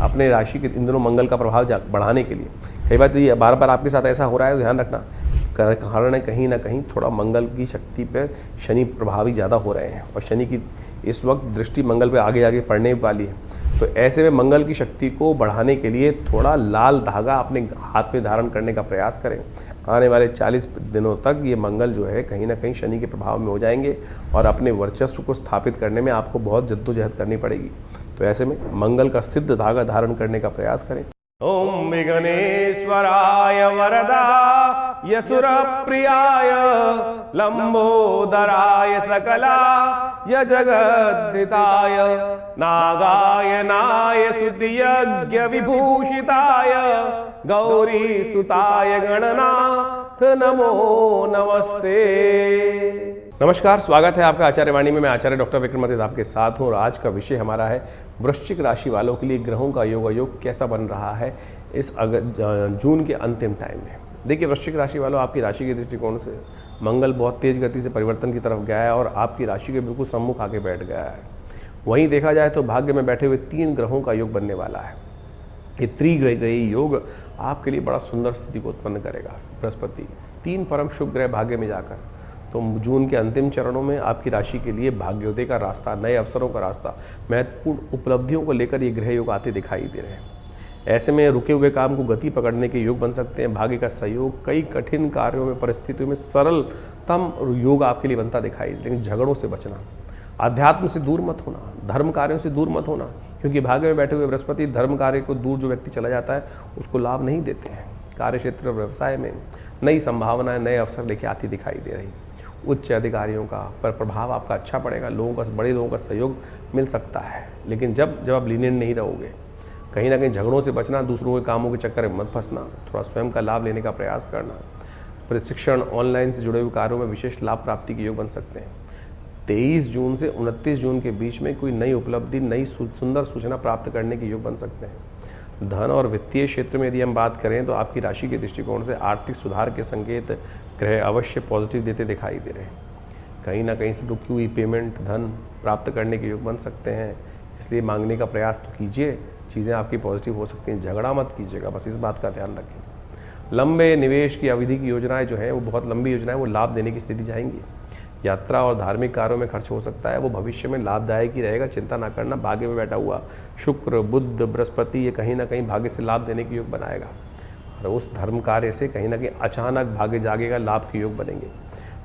अपने राशि के इन दोनों मंगल का प्रभाव बढ़ाने के लिए। कई बार तो ये बार बार आपके साथ ऐसा हो रहा है तो ध्यान रखना, कारण है कहीं ना कहीं थोड़ा मंगल की शक्ति पे शनि प्रभावी ज़्यादा हो रहे हैं, और शनि की इस वक्त दृष्टि मंगल पे आगे आगे पड़ने वाली है। तो ऐसे में मंगल की शक्ति को बढ़ाने के लिए थोड़ा लाल धागा अपने हाथ में धारण करने का प्रयास करें। आने वाले 40 दिनों तक ये मंगल जो है कहीं ना कहीं शनि के प्रभाव में हो जाएंगे, और अपने वर्चस्व को स्थापित करने में आपको बहुत जद्दोजहद करनी पड़ेगी। तो ऐसे में मंगल का सिद्ध धागा धारण करने का प्रयास करें। ओम विघ्नेश्वराय वरदा यसुर प्रियाय लंबोदराय सकला य जगद्धिताय नागायनाय स्तुतियज्ञ विभूषिताय गौरी सुताय गणनाथ नमो नमस्ते। नमस्कार, स्वागत है आपका आचार्य वाणी में। मैं आचार्य डॉक्टर विक्रमादित्य आपके साथ हूँ, और आज का विषय हमारा है वृश्चिक राशि वालों के लिए ग्रहों का योग कैसा बन रहा है इस जून के अंतिम टाइम में। देखिए, वृश्चिक राशि वालों, आपकी राशि के दृष्टिकोण से मंगल बहुत तेज गति से परिवर्तन की तरफ गया है और आपकी राशि के बिल्कुल सम्मुख आके बैठ गया है। वहीं देखा जाए तो भाग्य में बैठे हुए 3 ग्रहों का योग बनने वाला है। ये त्रिग्रही योग आपके लिए बड़ा सुंदर स्थिति को उत्पन्न करेगा। बृहस्पति 3 परम शुभ ग्रह भाग्य में जाकर, तो जून के अंतिम चरणों में आपकी राशि के लिए भाग्योदय का रास्ता, नए अवसरों का रास्ता, महत्वपूर्ण उपलब्धियों को लेकर ये ग्रह योग आते दिखाई दे रहे हैं। ऐसे में रुके हुए काम को गति पकड़ने के योग बन सकते हैं। भाग्य का सहयोग कई कठिन कार्यों में, परिस्थितियों में सरलतम योग आपके लिए बनता दिखाई दे। लेकिन झगड़ों से बचना, अध्यात्म से दूर मत होना, धर्म कार्यों से दूर मत होना, क्योंकि भाग्य में बैठे हुए बृहस्पति धर्म कार्य को दूर जो व्यक्ति चला जाता है उसको लाभ नहीं देते हैं। कार्य क्षेत्र और व्यवसाय में नई संभावनाएं, नए अवसर लेके आती दिखाई दे रही। उच्च अधिकारियों का पर प्रभाव आपका अच्छा पड़ेगा, बड़े लोगों का सहयोग मिल सकता है। लेकिन जब आप लीनियंट नहीं रहोगे, कहीं ना कहीं झगड़ों से बचना, दूसरों के कामों के चक्कर में मत फंसना, थोड़ा स्वयं का लाभ लेने का प्रयास करना। प्रशिक्षण, ऑनलाइन से जुड़े हुए कार्यों में विशेष लाभ प्राप्ति के योग बन सकते हैं। 23 जून से 29 जून के बीच में कोई नई उपलब्धि, नई सुंदर सूचना प्राप्त करने के योग बन सकते हैं। धन और वित्तीय क्षेत्र में यदि हम बात करें तो आपकी राशि के दृष्टिकोण से आर्थिक सुधार के संकेत ग्रह अवश्य पॉजिटिव देते दिखाई दे रहे हैं। कहीं ना कहीं से रुकी हुई पेमेंट, धन प्राप्त करने के योग बन सकते हैं, इसलिए मांगने का प्रयास तो कीजिए, चीज़ें आपकी पॉजिटिव हो सकती हैं। झगड़ा मत कीजिएगा, बस इस बात का ध्यान रखें। लंबे निवेश की अवधि की योजनाएं जो हैं वो बहुत लंबी योजनाएं, वो लाभ देने की स्थिति जाएंगी। यात्रा और धार्मिक कार्यों में खर्च हो सकता है, वो भविष्य में लाभदायक ही रहेगा, चिंता ना करना। भाग्य में बैठा हुआ शुक्र, बुध, बृहस्पति ये कहीं ना कहीं भाग्य से लाभ देने के योग बनाएगा, और उस धर्म कार्य से कहीं ना कहीं अचानक भाग्य जागेगा, लाभ के योग बनेंगे।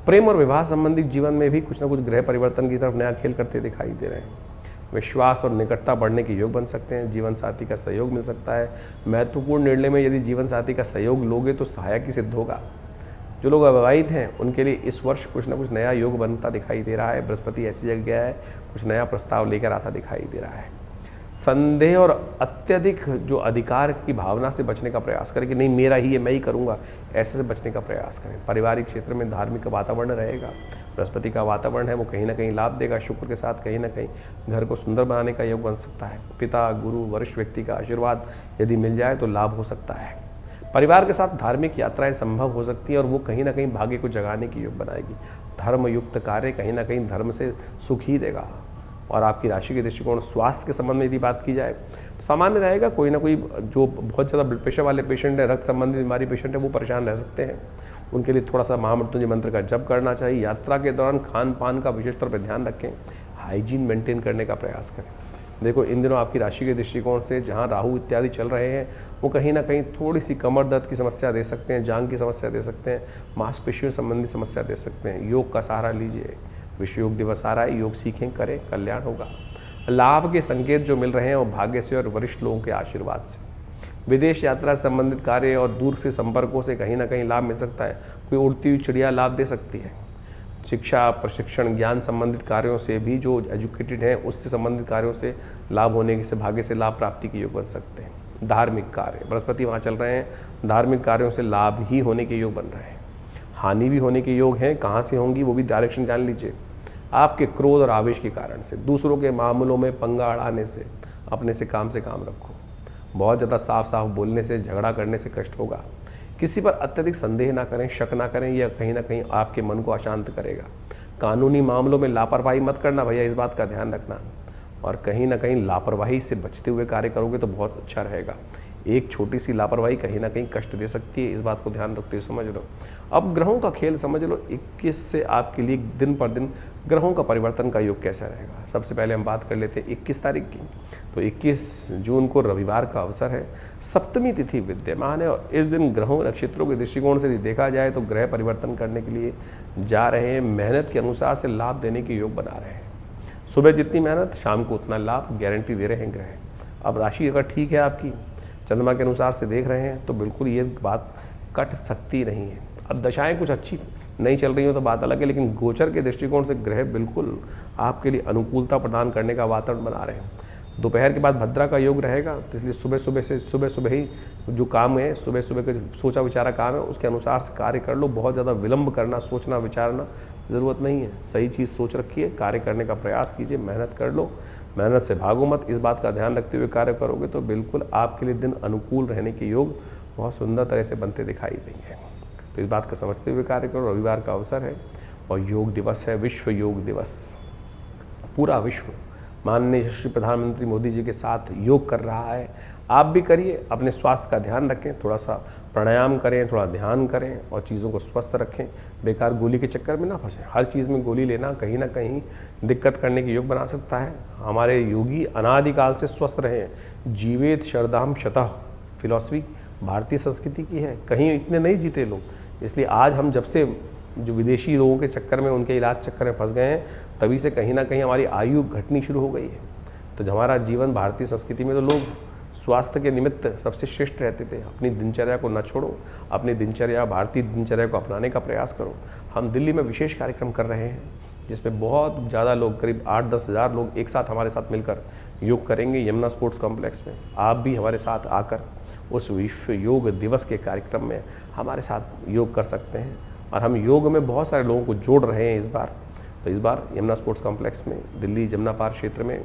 प्रेम और विवाह संबंधित जीवन में भी कुछ ना कुछ ग्रह परिवर्तन की तरफ नया खेल करते दिखाई दे रहे हैं। विश्वास और निकटता बढ़ने के योग बन सकते हैं। जीवन साथी का सहयोग मिल सकता है। महत्वपूर्ण निर्णय में यदि जीवन साथी का सहयोग लोगे तो सहायक ही सिद्ध होगा। जो लोग अविवाहित हैं उनके लिए इस वर्ष कुछ ना कुछ नया योग बनता दिखाई दे रहा है। बृहस्पति ऐसी जगह गया है, कुछ नया प्रस्ताव लेकर आता दिखाई दे रहा है। संदेह और अत्यधिक जो अधिकार की भावना से बचने का प्रयास करें कि नहीं मेरा ही है, मैं ही करूंगा, ऐसे से बचने का प्रयास करें। पारिवारिक क्षेत्र में धार्मिक वातावरण रहेगा। बृहस्पति का वातावरण है वो कहीं ना कहीं लाभ देगा। शुक्र के साथ कहीं ना कहीं घर को सुंदर बनाने का योग बन सकता है। पिता, गुरु, वरिष्ठ व्यक्ति का आशीर्वाद यदि मिल जाए तो लाभ हो सकता है। परिवार के साथ धार्मिक यात्राएं संभव हो सकती हैं, और वो कहीं ना कहीं भाग्य को जगाने की योग बनाएगी। धर्मयुक्त कार्य कहीं ना कहीं धर्म से सुख ही देगा। और आपकी राशि के दृष्टिकोण स्वास्थ्य के संबंध में यदि बात की जाए तो सामान्य रहेगा। कोई ना कोई जो बहुत ज़्यादा ब्लड प्रेशर वाले पेशेंट है, रक्त संबंधी बीमारी पेशेंट है, वो परेशान रह सकते हैं। उनके लिए थोड़ा सा महामृत्युंजय मंत्र का जप करना चाहिए। यात्रा के दौरान खान पान का विशेष तौर पर ध्यान रखें, हाइजीन मेंटेन करने का प्रयास करें। देखो, इन दिनों आपकी राशि के दृष्टिकोण से जहाँ राहु इत्यादि चल रहे हैं वो कहीं ना कहीं थोड़ी सी कमर दर्द की समस्या दे सकते हैं, जांघ की समस्या दे सकते हैं, मांसपेशियों संबंधी समस्या दे सकते हैं। योग का सहारा लीजिए। विश्व योग दिवस आ रहा है, योग सीखें, करें, कल्याण होगा। लाभ के संकेत जो मिल रहे हैं वो भाग्य से और वरिष्ठ लोगों के आशीर्वाद से। विदेश यात्रा से संबंधित कार्य और दूर से संपर्कों से कहीं ना कहीं लाभ मिल सकता है। कोई उड़ती हुई चिड़िया लाभ दे सकती है। शिक्षा, प्रशिक्षण, ज्ञान संबंधित कार्यों से भी जो एजुकेटेड हैं उससे संबंधित कार्यों से लाभ होने से भाग्य से लाभ प्राप्ति के योग बन सकते हैं। धार्मिक कार्य, बृहस्पति वहाँ चल रहे हैं, धार्मिक कार्यों से लाभ ही होने के योग बन रहे हैं। हानि भी होने के योग हैं, कहाँ से होंगी वो भी डायरेक्शन जान लीजिए। आपके क्रोध और आवेश के कारण से, दूसरों के मामलों में पंगा अड़ाने से अपने से काम रखो। बहुत ज़्यादा साफ बोलने से, झगड़ा करने से कष्ट होगा। किसी पर अत्यधिक संदेह ना करें, शक ना करें, यह कहीं ना कहीं आपके मन को अशांत करेगा। कानूनी मामलों में लापरवाही मत करना भैया, इस बात का ध्यान रखना। और कहीं ना कहीं लापरवाही से बचते हुए कार्य करोगे तो बहुत अच्छा रहेगा। एक छोटी सी लापरवाही कहीं ना कहीं कष्ट दे सकती है, इस बात को ध्यान रखते हुए समझ लो। अब ग्रहों का खेल समझ लो। 21 से आपके लिए दिन पर दिन ग्रहों का परिवर्तन का योग कैसा रहेगा। सबसे पहले हम बात कर लेते हैं 21 तारीख की। तो 21 जून को रविवार का अवसर है, सप्तमी तिथि विद्यमान है और इस दिन ग्रहों नक्षत्रों के दृष्टिकोण से देखा जाए तो ग्रह परिवर्तन करने के लिए जा रहे हैं, मेहनत के अनुसार से लाभ देने के योग बना रहे हैं। सुबह जितनी मेहनत शाम को उतना लाभ गारंटी दे रहे हैं ग्रह। अब राशि अगर ठीक है आपकी, चंद्रमा के अनुसार से देख रहे हैं तो बिल्कुल ये बात कट सकती नहीं है। अब दशाएं कुछ अच्छी नहीं चल रही हो तो बात अलग है, लेकिन गोचर के दृष्टिकोण से ग्रह बिल्कुल आपके लिए अनुकूलता प्रदान करने का वातावरण बना रहे हैं। दोपहर के बाद भद्रा का योग रहेगा, तो इसलिए सुबह सुबह ही जो काम है, सुबह सुबह का सोचा विचारा काम है, उसके अनुसार से कार्य कर लो। बहुत ज़्यादा विलंब करना, सोचना विचारना ज़रूरत नहीं है। सही चीज़ सोच रखिए, कार्य करने का प्रयास कीजिए, मेहनत कर लो, मेहनत से भागो मत। इस बात का ध्यान रखते हुए कार्य करोगे तो बिल्कुल आपके लिए दिन अनुकूल रहने के योग बहुत सुंदर तरह से बनते दिखाई देंगे। तो इस बात को समझते हुए कार्य करो। रविवार का अवसर है और योग दिवस है, विश्व योग दिवस। पूरा विश्व माननीय श्री प्रधानमंत्री मोदी जी के साथ योग कर रहा है। आप भी करिए, अपने स्वास्थ्य का ध्यान रखें, थोड़ा सा प्राणायाम करें, थोड़ा ध्यान करें और चीज़ों को स्वस्थ रखें। बेकार गोली के चक्कर में ना फंसें। हर चीज़ में गोली लेना कहीं ना कहीं दिक्कत करने के योग बना सकता है। हमारे योगी अनादिकाल से स्वस्थ रहे। जीवेत शरदाम शतः फिलॉसफी भारतीय संस्कृति की है, कहीं इतने नहीं जीते लोग। इसलिए आज हम जब से जो विदेशी लोगों के चक्कर में, उनके इलाज चक्कर में फंस गए हैं, तभी से कहीं ना कहीं हमारी आयु घटनी शुरू हो गई है। तो हमारा जीवन भारतीय संस्कृति में तो लोग स्वास्थ्य के निमित्त सबसे श्रेष्ठ रहते थे। अपनी दिनचर्या को न छोड़ो, अपनी दिनचर्या, भारतीय दिनचर्या को अपनाने का प्रयास करो। हम दिल्ली में विशेष कार्यक्रम कर रहे हैं जिसमें बहुत ज़्यादा लोग, करीब 8-10 हज़ार लोग एक साथ हमारे साथ मिलकर योग करेंगे यमुना स्पोर्ट्स कॉम्प्लेक्स में। आप भी हमारे साथ आकर उस विश्व योग दिवस के कार्यक्रम में हमारे साथ योग कर सकते हैं। और हम योग में बहुत सारे लोगों को जोड़ रहे हैं इस बार। तो इस बार यमुना स्पोर्ट्स कॉम्प्लेक्स में दिल्ली जमुना पार क्षेत्र में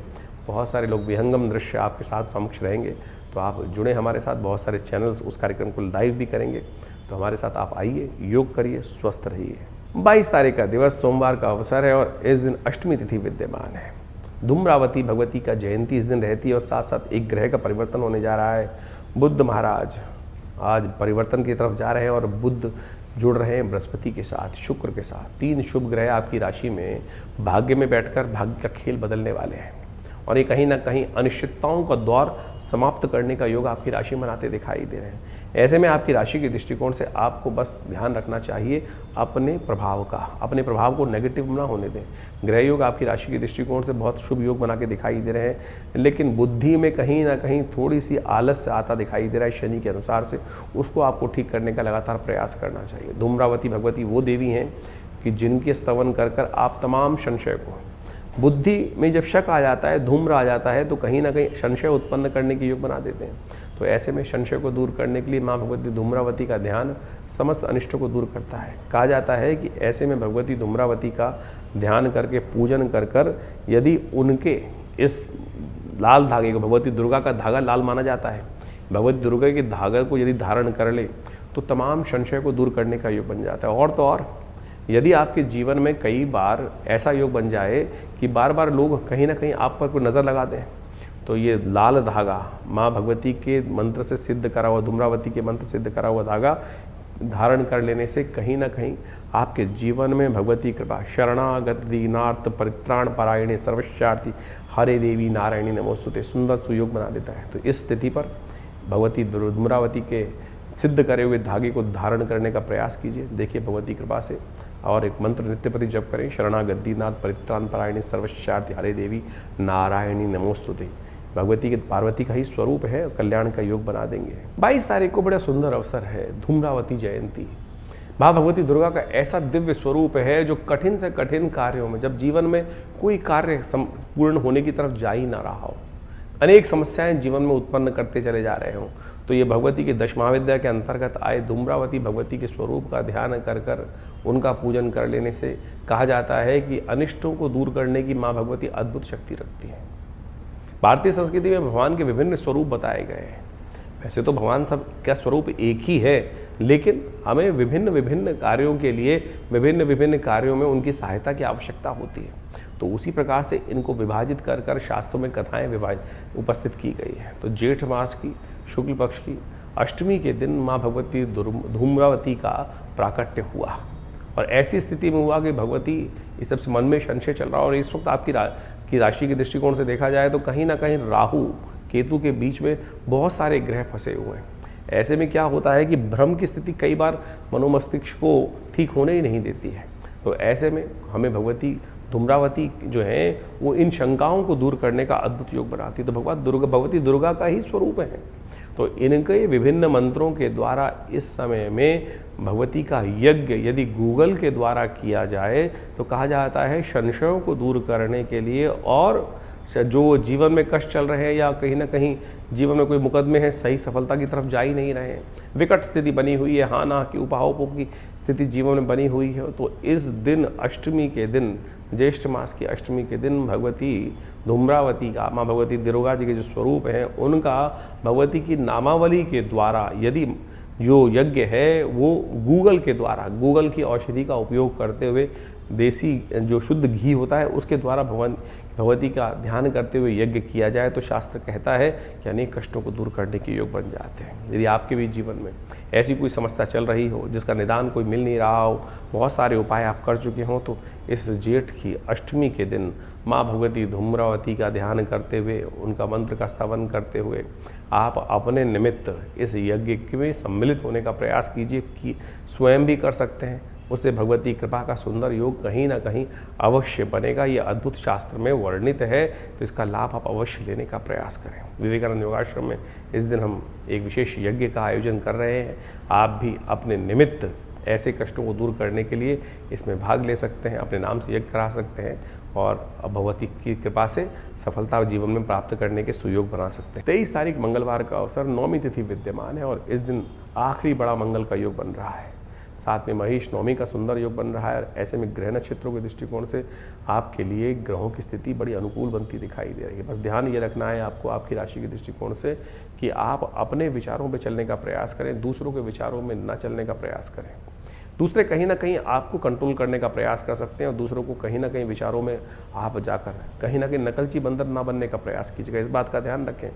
बहुत सारे लोग, विहंगम दृश्य आपके साथ समक्ष रहेंगे। तो आप जुड़े हमारे साथ, बहुत सारे चैनल्स उस कार्यक्रम को लाइव भी करेंगे। तो हमारे साथ आप आइए, योग करिए, स्वस्थ रहिए। 22 तारीख का दिवस सोमवार का अवसर है और इस दिन अष्टमी तिथि विद्यमान है। धूम्रावती भगवती का जयंती इस दिन रहती है और साथ साथ एक ग्रह का परिवर्तन होने जा रहा है। बुद्ध महाराज आज परिवर्तन की तरफ जा रहे हैं और बुद्ध जुड़ रहे हैं बृहस्पति के साथ, शुक्र के साथ। 3 शुभ ग्रह आपकी राशि में भाग्य में बैठकर भाग्य का खेल बदलने वाले हैं और ये कहीं ना कहीं अनिश्चितताओं का दौर समाप्त करने का योग आपकी राशि बनाते दिखाई दे रहे हैं। ऐसे में आपकी राशि के दृष्टिकोण से आपको बस ध्यान रखना चाहिए अपने प्रभाव का, अपने प्रभाव को नेगेटिव ना होने दें। ग्रह योग आपकी राशि के दृष्टिकोण से बहुत शुभ योग बना के दिखाई दे रहे हैं, लेकिन बुद्धि में कहीं ना कहीं थोड़ी सी आलस्य आता दिखाई दे रहा है शनि के अनुसार से। उसको आपको ठीक करने का लगातार प्रयास करना चाहिए। धूम्रावती भगवती वो देवी हैं कि जिनके स्तवन कर कर आप तमाम संशय को, बुद्धि में जब शक आ जाता है, धूम्र आ जाता है, तो कहीं ना कहीं संशय उत्पन्न करने के योग बना देते हैं। तो ऐसे में संशय को दूर करने के लिए माँ भगवती धूम्रावती का ध्यान समस्त अनिष्टों को दूर करता है। कहा जाता है कि ऐसे में भगवती धूम्रावती का ध्यान करके, पूजन कर कर, यदि उनके इस लाल धागे को, भगवती दुर्गा का धागा लाल माना जाता है, भगवती दुर्गा के धागे को यदि धारण कर ले तो तमाम संशय को दूर करने का योग बन जाता है। और तो और यदि आपके जीवन में कई बार ऐसा योग बन जाए कि बार बार लोग कहीं ना कहीं आप पर कोई नज़र लगा दें, तो ये लाल धागा, माँ भगवती के मंत्र से सिद्ध करा हुआ, धूम्रावती के मंत्र सिद्ध करा हुआ धागा धारण कर लेने से कहीं ना कहीं आपके जीवन में भगवती कृपा, शरणागत दीनार्थ परित्राण परायणे सर्वस्यार्थी हरे देवी नारायणी नमोस्तुते, सुंदर सुयोग बना देता है। तो इस स्थिति पर भगवती धूम्रावती के सिद्ध करे हुए धागे को धारण करने का प्रयास कीजिए, देखिए भगवती कृपा से। और एक मंत्र नित्यप्रति जप करें, शरणागत दीनाथ परित्राण परायणे सर्वस्यार्थी हरे देवी नारायणी नमोस्तुते। भगवती के, पार्वती का ही स्वरूप है, कल्याण का योग बना देंगे। 22 तारीख को बड़ा सुंदर अवसर है, धूम्रावती जयंती। माँ भगवती दुर्गा का ऐसा दिव्य स्वरूप है जो कठिन से कठिन कार्यों में, जब जीवन में कोई कार्य पूर्ण होने की तरफ जा ही ना रहा हो, अनेक समस्याएं जीवन में उत्पन्न करते चले जा रहे हों, तो ये भगवती के 10 महाविद्या के अंतर्गत आए धूम्रावती भगवती के स्वरूप का ध्यान कर कर उनका पूजन कर लेने से कहा जाता है कि अनिष्टों को दूर करने की माँ भगवती अद्भुत शक्ति रखती है। भारतीय संस्कृति में भगवान के विभिन्न स्वरूप बताए गए हैं। वैसे तो भगवान सब का स्वरूप एक ही है, लेकिन हमें विभिन्न विभिन्न कार्यों के लिए, विभिन्न विभिन्न कार्यों में उनकी सहायता की आवश्यकता होती है। तो उसी प्रकार से इनको विभाजित कर कर शास्त्रों में कथाएं विभाजित उपस्थित की गई हैं। तो जेठ मास की शुक्ल पक्ष की अष्टमी के दिन माँ भगवती धूम्रावती का प्राकट्य हुआ, और ऐसी स्थिति में हुआ कि भगवती इस सबसे मन में संशय चल रहा, और इस वक्त आपकी राशि के दृष्टिकोण से देखा जाए तो कहीं ना कहीं राहु केतु के बीच में बहुत सारे ग्रह फंसे हुए हैं। ऐसे में क्या होता है कि भ्रम की स्थिति कई बार मनोमस्तिष्क को ठीक होने ही नहीं देती है। तो ऐसे में हमें भगवती धूम्रावती जो है वो इन शंकाओं को दूर करने का अद्भुत योग बनाती है। तो भगवती दुर्गा का ही स्वरूप है। तो इनके विभिन्न मंत्रों के द्वारा इस समय में भगवती का यज्ञ यदि गूगल के द्वारा किया जाए तो कहा जाता है संशयों को दूर करने के लिए, और जो जीवन में कष्ट चल रहे हैं या कहीं ना कहीं जीवन में कोई मुकदमे हैं, सही सफलता की तरफ जा ही नहीं रहे हैं, विकट स्थिति बनी हुई है, हाँ ना की उपाहों की स्थिति जीवन में बनी हुई है, तो इस दिन अष्टमी के दिन, ज्येष्ठ मास की अष्टमी के दिन भगवती धूम्रावती का, माँ भगवती दुर्गा जी के जो स्वरूप हैं उनका भगवती की नामावली के द्वारा यदि जो यज्ञ है वो गूगल के द्वारा, गूगल की औषधि का उपयोग करते हुए देसी जो शुद्ध घी होता है उसके द्वारा भगवती का ध्यान करते हुए यज्ञ किया जाए तो शास्त्र कहता है कि अनेक कष्टों को दूर करने के योग बन जाते हैं। यदि आपके भी जीवन में ऐसी कोई समस्या चल रही हो जिसका निदान कोई मिल नहीं रहा हो, बहुत सारे उपाय आप कर चुके हों, तो इस जेठ की अष्टमी के दिन माँ भगवती धूम्रावती का ध्यान करते हुए, उनका मंत्र का स्तवन करते हुए आप अपने निमित्त इस यज्ञ में सम्मिलित होने का प्रयास कीजिए कि स्वयं भी कर सकते हैं। उससे भगवती कृपा का सुंदर योग कहीं ना कहीं अवश्य बनेगा। ये अद्भुत शास्त्र में वर्णित है, तो इसका लाभ आप अवश्य लेने का प्रयास करें। विवेकानंद योगाश्रम में इस दिन हम एक विशेष यज्ञ का आयोजन कर रहे हैं। आप भी अपने निमित्त ऐसे कष्टों को दूर करने के लिए इसमें भाग ले सकते हैं, अपने नाम से यज्ञ करा सकते हैं और भगवती की कृपा से सफलता जीवन में प्राप्त करने के सुयोग बना सकते हैं। 23 तारीख मंगलवार का अवसर, नौमी तिथि विद्यमान है और इस दिन आखिरी बड़ा मंगल का योग बन रहा है। साथ में महिष नौमी का सुंदर योग बन रहा है। ऐसे में ग्रह नक्षत्रों के दृष्टिकोण से आपके लिए ग्रहों की स्थिति बड़ी अनुकूल बनती दिखाई दे रही है। बस ध्यान ये रखना है आपको आपकी राशि के दृष्टिकोण से कि आप अपने विचारों पर चलने का प्रयास करें, दूसरों के विचारों में न चलने का प्रयास करें। दूसरे कहीं ना कहीं आपको कंट्रोल करने का प्रयास कर सकते हैं और दूसरों को कहीं ना कहीं विचारों में आप जाकर कहीं ना कहीं नकलची बंदर ना बनने का प्रयास कीजिएगा। इस बात का ध्यान रखें।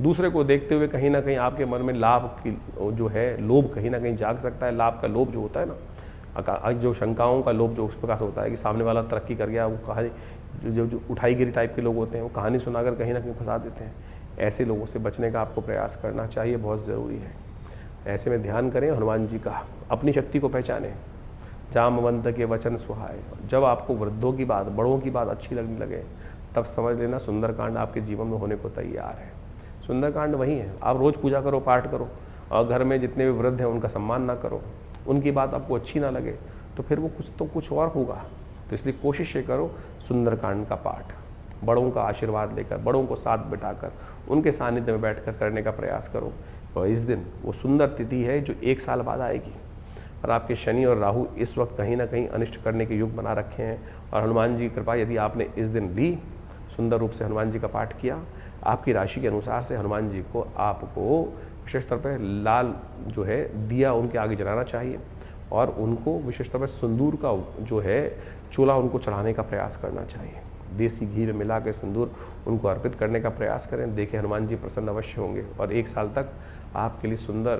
दूसरे को देखते हुए कहीं ना कहीं आपके मन में लाभ की जो है लोभ कहीं ना कहीं जाग सकता है। लाभ का लोभ जो होता है ना, जो शंकाओं का लोभ जो उस प्रकार से होता है कि सामने वाला तरक्की कर गया, वो कहानी जो उठाईगिरी टाइप के लोग होते हैं वो कहानी सुनाकर कहीं ना कहीं फंसा देते हैं। ऐसे लोगों से बचने का आपको प्रयास करना चाहिए, बहुत ज़रूरी है। ऐसे में ध्यान करें हनुमान जी का, अपनी शक्ति को पहचानें। जामवंत के वचन सुहाए। जब आपको वृद्धों की बात, बड़ों की बात अच्छी लगने लगे तब समझ लेना सुंदरकांड आपके जीवन में होने को तैयार है। सुंदरकांड वही है। आप रोज़ पूजा करो, पाठ करो और घर में जितने भी वृद्ध हैं उनका सम्मान ना करो, उनकी बात आपको अच्छी ना लगे तो फिर वो कुछ और होगा। तो इसलिए कोशिश ये करो सुंदरकांड का पाठ, बड़ों का आशीर्वाद लेकर, बड़ों को साथ बिठाकर उनके सानिध्य में बैठकर करने का प्रयास करो। और इस दिन वो सुंदर तिथि है जो 1 साल बाद आएगी और आपके शनि और राहु इस वक्त कहीं ना कहीं अनिष्ट करने के युग बना रखे हैं। और हनुमान जी की कृपा, यदि आपने इस दिन भी सुंदर रूप से हनुमान जी का पाठ किया, आपकी राशि के अनुसार से हनुमान जी को आपको विशेष तौर पर लाल जो है दिया उनके आगे जलाना चाहिए और उनको विशेष तौर पर सिंदूर का जो है चूल्हा उनको चढ़ाने का प्रयास करना चाहिए। देसी घी में मिला के सिंदूर उनको अर्पित करने का प्रयास करें। देखिए हनुमान जी प्रसन्न अवश्य होंगे और 1 साल तक आपके लिए सुंदर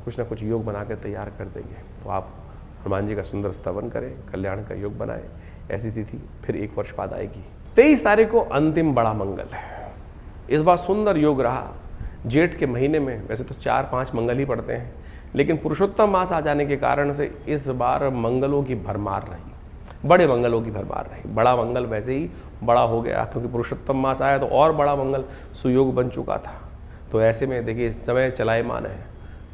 कुछ ना कुछ योग बना के तैयार कर देंगे। तो आप हनुमान जी का सुंदर स्तवन करें, कल्याण का योग बनाएं। ऐसी तिथि फिर 1 वर्ष बाद आएगी। 23 तारीख को अंतिम बड़ा मंगल है। इस बार सुंदर योग रहा। जेठ के महीने में वैसे तो 4-5 मंगल ही पड़ते हैं, लेकिन पुरुषोत्तम मास आ जाने के कारण से इस बार मंगलों की भरमार रही, बड़े मंगलों की भरमार रही। बड़ा मंगल वैसे ही बड़ा हो गया क्योंकि पुरुषोत्तम मास आया तो और बड़ा मंगल सुयोग बन चुका था। तो ऐसे में देखिए समय चलायमान है,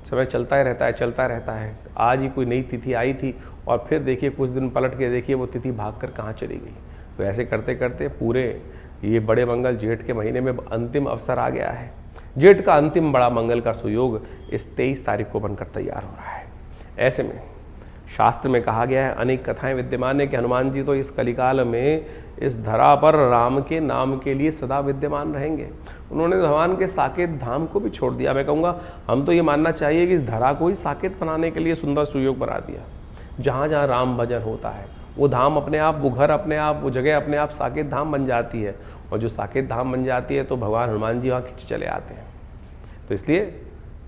समय चलता ही रहता है, चलता रहता है। आज ही कोई नई तिथि आई थी और फिर देखिए कुछ दिन पलट के देखिए वो तिथि भागकर कहाँ चली गई। तो ऐसे करते करते पूरे ये बड़े मंगल जेठ के महीने में अंतिम अवसर आ गया है। जेठ का अंतिम बड़ा मंगल का सुयोग इस 23 तारीख को बनकर तैयार हो रहा है। ऐसे में शास्त्र में कहा गया है, अनेक कथाएं विद्यमान है कि हनुमान जी तो इस कलिकाल में इस धरा पर राम के नाम के लिए सदा विद्यमान रहेंगे। उन्होंने भगवान के साकेत धाम को भी छोड़ दिया। मैं कहूँगा हम तो ये मानना चाहिए कि इस धरा को ही साकेत बनाने के लिए सुंदर सुयोग बना दिया। जहाँ जहाँ राम भजन होता है वो धाम अपने आप, वो घर अपने आप, वो जगह अपने आप साकेत धाम बन जाती है। और जो साकेत धाम बन जाती है तो भगवान हनुमान जी वहाँ खिंच चले आते हैं। तो इसलिए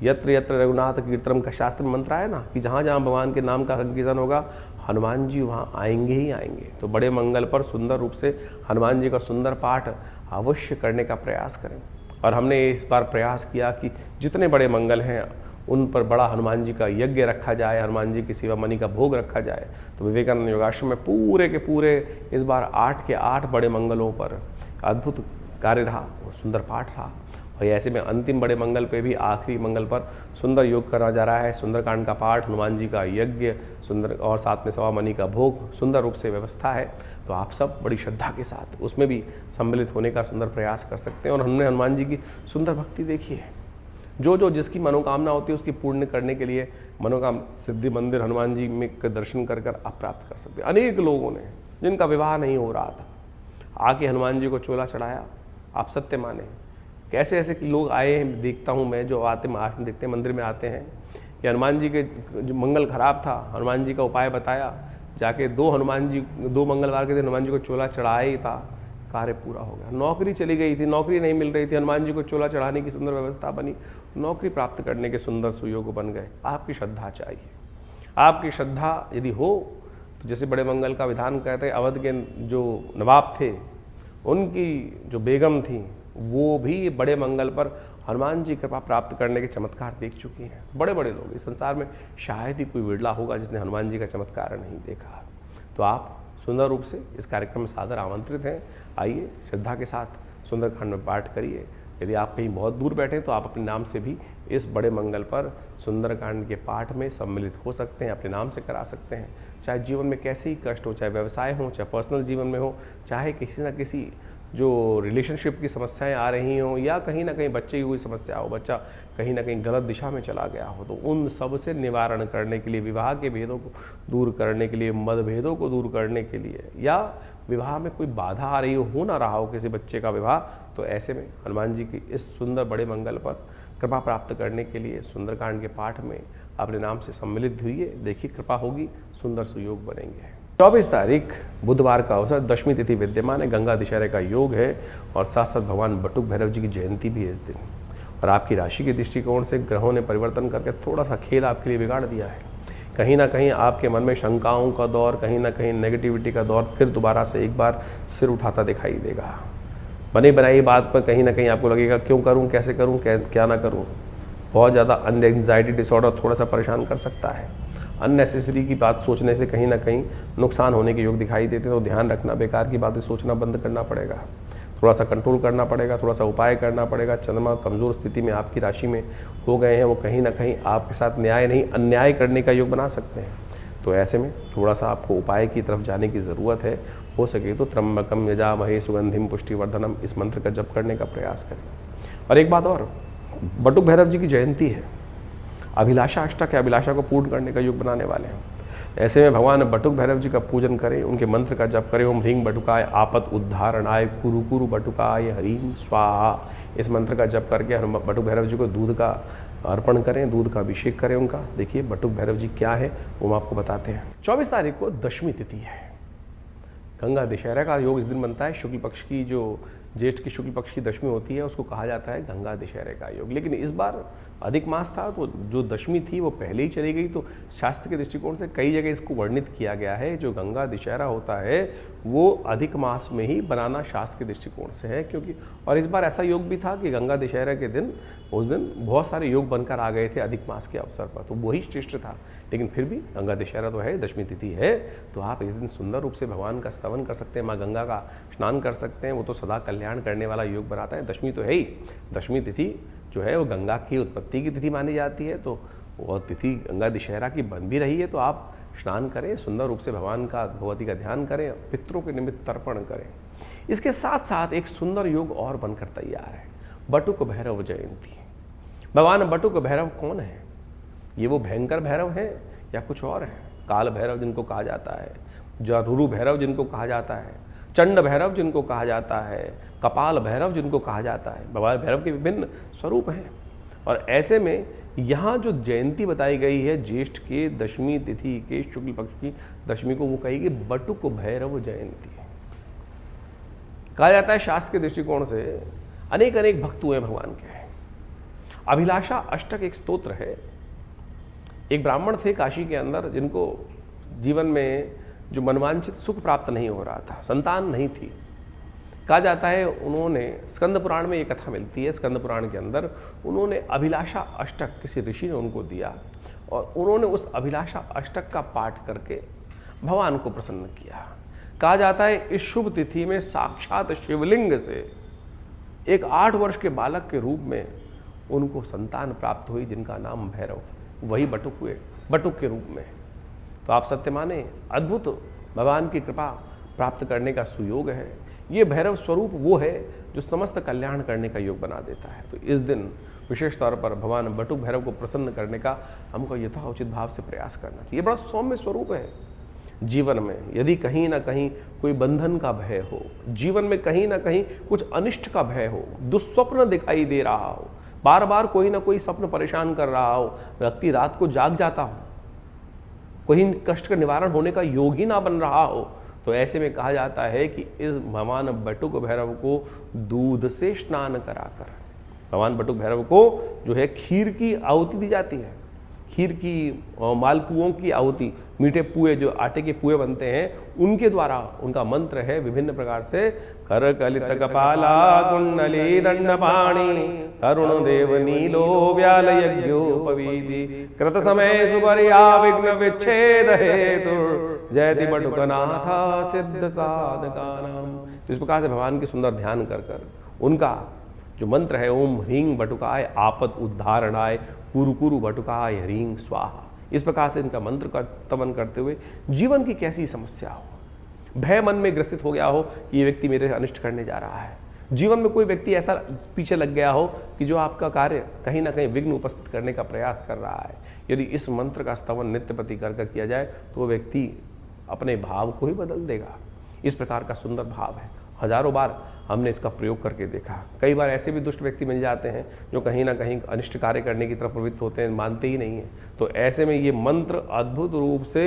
यत्र यत्र रघुनाथ कीर्तनम का शास्त्र मंत्र है ना कि जहाँ जहाँ भगवान के नाम का संकीर्तन होगा हनुमान जी वहाँ आएंगे ही आएंगे। तो बड़े मंगल पर सुंदर रूप से हनुमान जी का सुंदर पाठ अवश्य करने का प्रयास करें। और हमने इस बार प्रयास किया कि जितने बड़े मंगल हैं उन पर बड़ा हनुमान जी का यज्ञ रखा जाए, हनुमान जी की सेवा मणि का भोग रखा जाए। तो विवेकानंद योगाश्रम में पूरे के पूरे इस बार 8 के 8 बड़े मंगलों पर अद्भुत कार्य रहा, सुंदर पाठ रहा। और ऐसे में अंतिम बड़े मंगल पे भी आखिरी मंगल पर सुंदर योग करा जा रहा है, सुंदरकांड का पाठ, हनुमान जी का यज्ञ, सुंदर और साथ में सवा मणि का भोग, सुंदर रूप से व्यवस्था है। तो आप सब बड़ी श्रद्धा के साथ उसमें भी सम्मिलित होने का सुंदर प्रयास कर सकते हैं। और हमने हनुमान जी की सुंदर भक्ति देखी है। जो जिसकी मनोकामना होती है उसकी पूर्ण करने के लिए मनोकामना सिद्धि मंदिर हनुमान जी में दर्शन कर आप प्राप्त कर सकते हैं। अनेक लोगों ने जिनका विवाह नहीं हो रहा था आके हनुमान जी को चोला चढ़ाया। आप सत्य माने कैसे ऐसे लोग आए हैं, देखता हूँ मैं, जो आते देखते हैं मंदिर में आते हैं कि हनुमान जी के जो मंगल खराब था, हनुमान जी का उपाय बताया, जाके 2 मंगलवार के दिन हनुमान जी को चोला चढ़ाया ही था, कार्य पूरा हो गया। नौकरी चली गई थी, नौकरी नहीं मिल रही थी, हनुमान जी को चोला चढ़ाने की सुंदर व्यवस्था बनी, नौकरी प्राप्त करने के सुंदर सुयोग बन गए। आपकी श्रद्धा चाहिए। आपकी श्रद्धा यदि हो तो जैसे बड़े मंगल का विधान कहते हैं, अवध के जो नवाब थे उनकी जो बेगम थी वो भी बड़े मंगल पर हनुमान जी कृपा प्राप्त करने के चमत्कार देख चुकी हैं। बड़े बड़े लोग इस संसार में शायद ही कोई विरला होगा जिसने हनुमान जी का चमत्कार नहीं देखा। तो आप सुंदर रूप से इस कार्यक्रम में सादर आमंत्रित हैं। आइए श्रद्धा के साथ सुंदरकांड में पाठ करिए। यदि आप कहीं बहुत दूर बैठे तो आप अपने नाम से भी इस बड़े मंगल पर सुंदरकांड के पाठ में सम्मिलित हो सकते हैं, अपने नाम से करा सकते हैं। चाहे जीवन में कैसे ही कष्ट हो, चाहे व्यवसाय हो, चाहे पर्सनल जीवन में हो, चाहे किसी न किसी जो रिलेशनशिप की समस्याएं आ रही हों, या कहीं ना कहीं बच्चे की कोई समस्या हो, बच्चा कहीं ना कहीं गलत दिशा में चला गया हो, तो उन सब से निवारण करने के लिए, विवाह के भेदों को दूर करने के लिए, मतभेदों को दूर करने के लिए, या विवाह में कोई बाधा आ रही हो ना रहा हो किसी बच्चे का विवाह, तो ऐसे में हनुमान जी की इस सुंदर बड़े मंगल पर कृपा प्राप्त करने के लिए सुंदरकांड के पाठ में अपने नाम से सम्मिलित हुई। देखिए कृपा होगी, सुंदर सुयोग बनेंगे। 24 तारीख बुधवार का अवसर, दशमी तिथि विद्यमान है, गंगा दशहरे का योग है और साथ साथ भगवान बटुक भैरव जी की जयंती भी है इस दिन। और आपकी राशि के दृष्टिकोण से ग्रहों ने परिवर्तन करके थोड़ा सा खेल आपके लिए बिगाड़ दिया है। कहीं ना कहीं आपके मन में शंकाओं का दौर, कहीं ना कहीं नेगेटिविटी का दौर फिर दोबारा से एक बार सिर उठाता दिखाई देगा। बनी बनाई बात पर कहीं ना कहीं आपको लगेगा क्यों करूं, कैसे करूं, क्या ना करूं। बहुत ज़्यादा एंजाइटी डिसऑर्डर थोड़ा सा परेशान कर सकता है। अननेसेसरी की बात सोचने से कहीं ना कहीं नुकसान होने के योग दिखाई देते हैं। तो ध्यान रखना, बेकार की बातें सोचना बंद करना पड़ेगा, थोड़ा सा कंट्रोल करना पड़ेगा, थोड़ा सा उपाय करना पड़ेगा। चंद्रमा कमज़ोर स्थिति में आपकी राशि में हो गए हैं, वो कहीं ना कहीं आपके साथ न्याय नहीं अन्याय करने का योग बना सकते हैं। तो ऐसे में थोड़ा सा आपको उपाय की तरफ जाने की ज़रूरत है। हो सके तो त्र्यंबकम यजामहे सुगंधिम पुष्टिवर्धनम इस मंत्र का जप करने का प्रयास करें। और एक बात और, बटुक भैरव जी की जयंती है, अभिलाषा अष्टक है, अभिलाषा को पूर्ण करने का योग बनाने वाले हैं। ऐसे में भगवान बटुक भैरव जी का पूजन करें, उनके मंत्र का जप करें। ओम ह्रीं बटुकाय आपत उद्धारणाय कुरु कुरु बटुकाय हरीं स्वाहा। इस मंत्र का जप करके बटुक भैरव जी को दूध का अर्पण करें, दूध का अभिषेक करें उनका। देखिए बटुक भैरव जी क्या है वो हम आपको बताते हैं। 24 तारीख को दशमी तिथि है, गंगा दशहरा का योग इस दिन बनता है। शुक्ल पक्ष की जो ज्येष्ठ की शुक्ल पक्ष की दशमी होती है उसको कहा जाता है गंगा दशहरे का योग। लेकिन इस बार अधिक मास था तो जो दशमी थी वो पहले ही चली गई। तो शास्त्र के दृष्टिकोण से कई जगह इसको वर्णित किया गया है। जो गंगा दशहरा होता है वो अधिक मास में ही बनाना शास्त्र के दृष्टिकोण से है, क्योंकि और इस बार ऐसा योग भी था कि गंगा दशहरा के दिन उस दिन बहुत सारे योग बनकर आ गए थे अधिक मास के अवसर पर, तो वही श्रेष्ठ था। लेकिन फिर भी गंगा दशहरा तो है, दशमी तिथि है, तो आप इस दिन सुंदर रूप से भगवान का स्तवन कर सकते हैं, माँ गंगा का स्नान कर सकते हैं। वो तो सदा कल्याण करने वाला योग बनाता है। दशमी तो है ही, दशमी तिथि जो है वो गंगा की उत्पत्ति की तिथि मानी जाती है। तो वो तिथि गंगा दशहरा की बन भी रही है। तो आप स्नान करें, सुंदर रूप से भगवान का भगवती का ध्यान करें, पितरों के निमित्त तर्पण करें। इसके साथ साथ एक सुंदर योग और बनकर तैयार है, बटुक भैरव जयंती। भगवान बटुक भैरव कौन है? ये वो भयंकर भैरव है या कुछ और है? काल भैरव जिनको कहा जाता है, जारुरु भैरव जिनको कहा जाता है, चंड भैरव जिनको कहा जाता है, कपाल भैरव जिनको कहा जाता है। भगवान भैरव के विभिन्न स्वरूप हैं। और ऐसे में यहाँ जो जयंती बताई गई है ज्येष्ठ के दशमी तिथि के शुक्ल पक्ष की दशमी को वो कही कि बटुक भैरव जयंती। कहा जाता है शास्त्र के दृष्टिकोण से अनेक अनेक भक्त हुए भगवान के। अभिलाषा अष्टक एक स्तोत्र है। एक ब्राह्मण थे काशी के अंदर जिनको जीवन में जो मनवांछित सुख प्राप्त नहीं हो रहा था, संतान नहीं थी। कहा जाता है उन्होंने, स्कंद पुराण में ये कथा मिलती है, स्कंद पुराण के अंदर उन्होंने अभिलाषा अष्टक किसी ऋषि ने उनको दिया और उन्होंने उस अभिलाषा अष्टक का पाठ करके भगवान को प्रसन्न किया। कहा जाता है इस शुभ तिथि में साक्षात शिवलिंग से एक 8 वर्ष के बालक के रूप में उनको संतान प्राप्त हुई जिनका नाम भैरव, वही बटुक हुए, बटुक के रूप में। तो आप सत्य माने, अद्भुत भगवान की कृपा प्राप्त करने का सुयोग है। ये भैरव स्वरूप वो है जो समस्त कल्याण करने का योग बना देता है। तो इस दिन विशेष तौर पर भगवान बटुक भैरव को प्रसन्न करने का हमको यथाउचित भाव से प्रयास करना चाहिए। बड़ा सौम्य स्वरूप है। जीवन में यदि कहीं ना कहीं कोई बंधन का भय हो, जीवन में कहीं ना कहीं कुछ अनिष्ट का भय हो, दुस्वप्न दिखाई दे रहा हो, बार बार कोई ना कोई स्वप्न परेशान कर रहा हो, व्यक्ति रात को जाग जाता हो, कोई कष्ट का निवारण होने का योग ही ना बन रहा हो, तो ऐसे में कहा जाता है कि इस भगवान बटुक भैरव को दूध से स्नान कराकर, भगवान बटुक भैरव को जो है खीर की आहुति दी जाती है। खीर की मालपुओं की आहुति, मीठे पुए जो आटे के पुए बनते हैं उनके द्वारा, उनका मंत्र है विभिन्न प्रकार से, कर कलित कपाला कुंडली दंडपाणी तरुण देव नीलो व्याल यज्ञोपवीति कृत समय सुपर्या विघ्न विच्छेद हेतु जयति बटुकनाथा सिद्ध साधकानाम। इस प्रकार से भगवान के सुंदर ध्यान कर कर उनका जो मंत्र है ओम ह्रीं बटुकाय आपद उद्धारणाय कुरु बटुकाय ह्रीं स्वाहा, इस प्रकार से इनका मंत्र का स्तवन करते हुए जीवन की कैसी समस्या हो, भय मन में ग्रसित हो गया हो कि ये व्यक्ति मेरे अनिष्ट करने जा रहा है, जीवन में कोई व्यक्ति ऐसा पीछे लग गया हो कि जो आपका कार्य कहीं ना कहीं विघ्न उपस्थित करने का प्रयास कर रहा है, यदि इस मंत्र का स्तवन नित्य प्रति कर किया जाए तो वो व्यक्ति अपने भाव को ही बदल देगा। इस प्रकार का सुंदर भाव है। हजारों बार हमने इसका प्रयोग करके देखा। कई बार ऐसे भी दुष्ट व्यक्ति मिल जाते हैं जो कहीं ना कहीं अनिष्ट कार्य करने की तरफ प्रवृत्त होते हैं, मानते ही नहीं हैं। तो ऐसे में ये मंत्र अद्भुत रूप से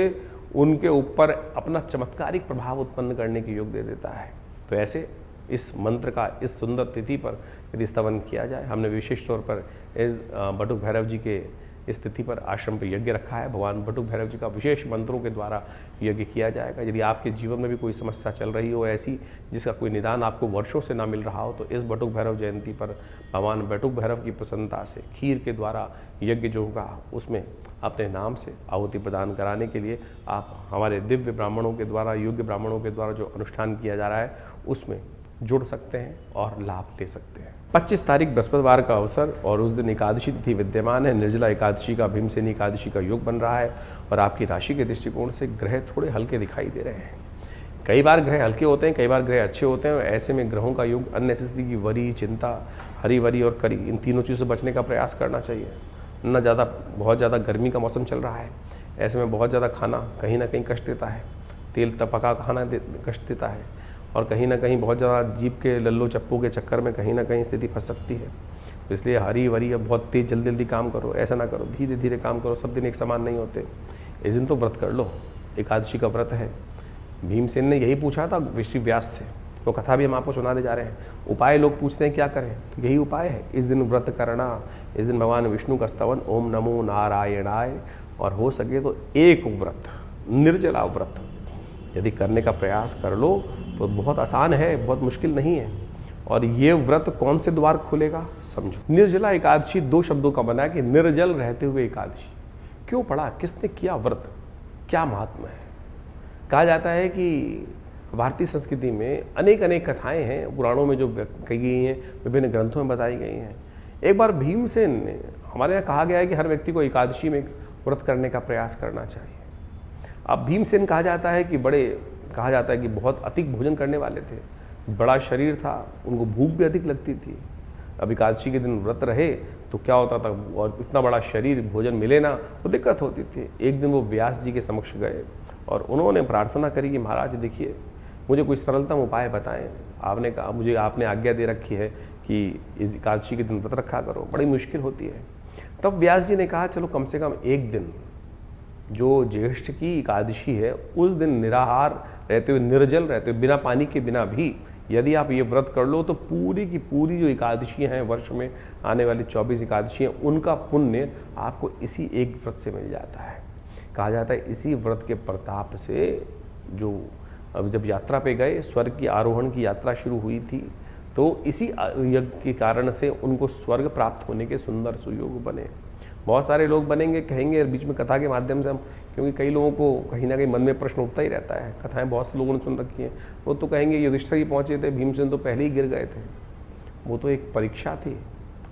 उनके ऊपर अपना चमत्कारिक प्रभाव उत्पन्न करने के योग दे देता है। तो ऐसे इस मंत्र का इस सुंदर तिथि पर यदि स्तवन किया जाए, हमने विशेष तौर पर इस बटुक भैरव जी के इस तिथि पर आश्रम पर यज्ञ रखा है। भगवान बटुक भैरव जी का विशेष मंत्रों के द्वारा यज्ञ किया जाएगा। यदि आपके जीवन में भी कोई समस्या चल रही हो ऐसी जिसका कोई निदान आपको वर्षों से ना मिल रहा हो, तो इस बटुक भैरव जयंती पर भगवान बटुक भैरव की प्रसन्नता से खीर के द्वारा यज्ञ जो होगा उसमें अपने नाम से आहुति प्रदान कराने के लिए आप हमारे दिव्य ब्राह्मणों के द्वारा, योग्य ब्राह्मणों के द्वारा जो अनुष्ठान किया जा रहा है उसमें जुड़ सकते हैं और लाभ ले सकते हैं। 25 तारीख बृहस्पतिवार का अवसर और उस दिन एकादशी तिथि विद्यमान है। निर्जला एकादशी का, भीमसेनी एकादशी का योग बन रहा है और आपकी राशि के दृष्टिकोण से ग्रह थोड़े हल्के दिखाई दे रहे हैं। कई बार ग्रह हल्के होते हैं, कई बार ग्रह अच्छे होते हैं। और ऐसे में ग्रहों का योग अननेसेसरी की वरी, चिंता, हरी वरी और करी, इन तीनों चीज़ों से बचने का प्रयास करना चाहिए। न ज़्यादा, बहुत ज़्यादा गर्मी का मौसम चल रहा है, ऐसे में बहुत ज़्यादा खाना कहीं ना कहीं कष्ट देता है, तेल पका खाना कष्ट देता है और कहीं ना कहीं बहुत ज़्यादा जीभ के लल्लो चप्पू के चक्कर में कहीं ना कहीं स्थिति फंस सकती है। तो इसलिए हरी वरी अब बहुत तेज़ जल्दी जल्दी काम करो, ऐसा ना करो, धीरे धीरे काम करो। सब दिन एक समान नहीं होते। इस दिन तो व्रत कर लो, एकादशी का व्रत है। भीमसेन ने यही पूछा था ऋषि व्यास से, तो कथा भी हम आपको सुनाने जा रहे हैं। उपाय लोग पूछते हैं क्या करें, तो यही उपाय है, इस दिन व्रत करना। इस दिन भगवान विष्णु का स्तवन ओम नमो नारायणाय, और हो सके तो एक व्रत, निर्जला व्रत यदि करने का प्रयास कर लो तो बहुत आसान है, बहुत मुश्किल नहीं है। और ये व्रत कौन से द्वार खोलेगा समझो। निर्जला एकादशी 2 शब्दों का बना है कि निर्जल रहते हुए एकादशी। क्यों पढ़ा, किसने किया व्रत, क्या महात्मा है। कहा जाता है कि भारतीय संस्कृति में अनेक अनेक कथाएं हैं, पुराणों में जो कही गई हैं, विभिन्न ग्रंथों में बताई गई हैं। एक बार भीमसेन ने, हमारे यहाँ कहा गया है कि हर व्यक्ति को एकादशी में व्रत करने का प्रयास करना चाहिए। अब भीमसेन कहा जाता है कि बहुत अधिक भोजन करने वाले थे, बड़ा शरीर था, उनको भूख भी अधिक लगती थी। अब एकादशी के दिन व्रत रहे तो क्या होता था, और इतना बड़ा शरीर, भोजन मिले ना तो दिक्कत होती थी। एक दिन वो व्यास जी के समक्ष गए और उन्होंने प्रार्थना करी कि महाराज देखिए, मुझे कोई सरलतम उपाय बताएं। आपने कहा, मुझे आपने आज्ञा दे रखी है कि एकादशी के दिन व्रत रखा करो, बड़ी मुश्किल होती है। तब व्यास जी ने कहा चलो कम से कम एक दिन, जो ज्येष्ठ की एकादशी है, उस दिन निराहार रहते हुए, निर्जल रहते हुए, बिना पानी के बिना भी यदि आप ये व्रत कर लो तो पूरी की पूरी जो एकादशियाँ हैं, वर्ष में आने वाली 24 एकादशियाँ, उनका पुण्य आपको इसी एक व्रत से मिल जाता है। कहा जाता है इसी व्रत के प्रताप से जो अब जब यात्रा पे गए, स्वर्ग की आरोहण की यात्रा शुरू हुई थी, तो इसी यज्ञ के कारण से उनको स्वर्ग प्राप्त होने के सुंदर सुयोग बने। बहुत सारे लोग बनेंगे, कहेंगे बीच में कथा के माध्यम से हम, क्योंकि कई लोगों को कहीं ना कहीं मन में प्रश्न उठता ही रहता है, कथाएं बहुत से लोगों ने सुन रखी हैं, वो तो कहेंगे युधिष्ठिर ही पहुँचे थे, भीमसेन तो पहले ही गिर गए थे। वो तो एक परीक्षा थी,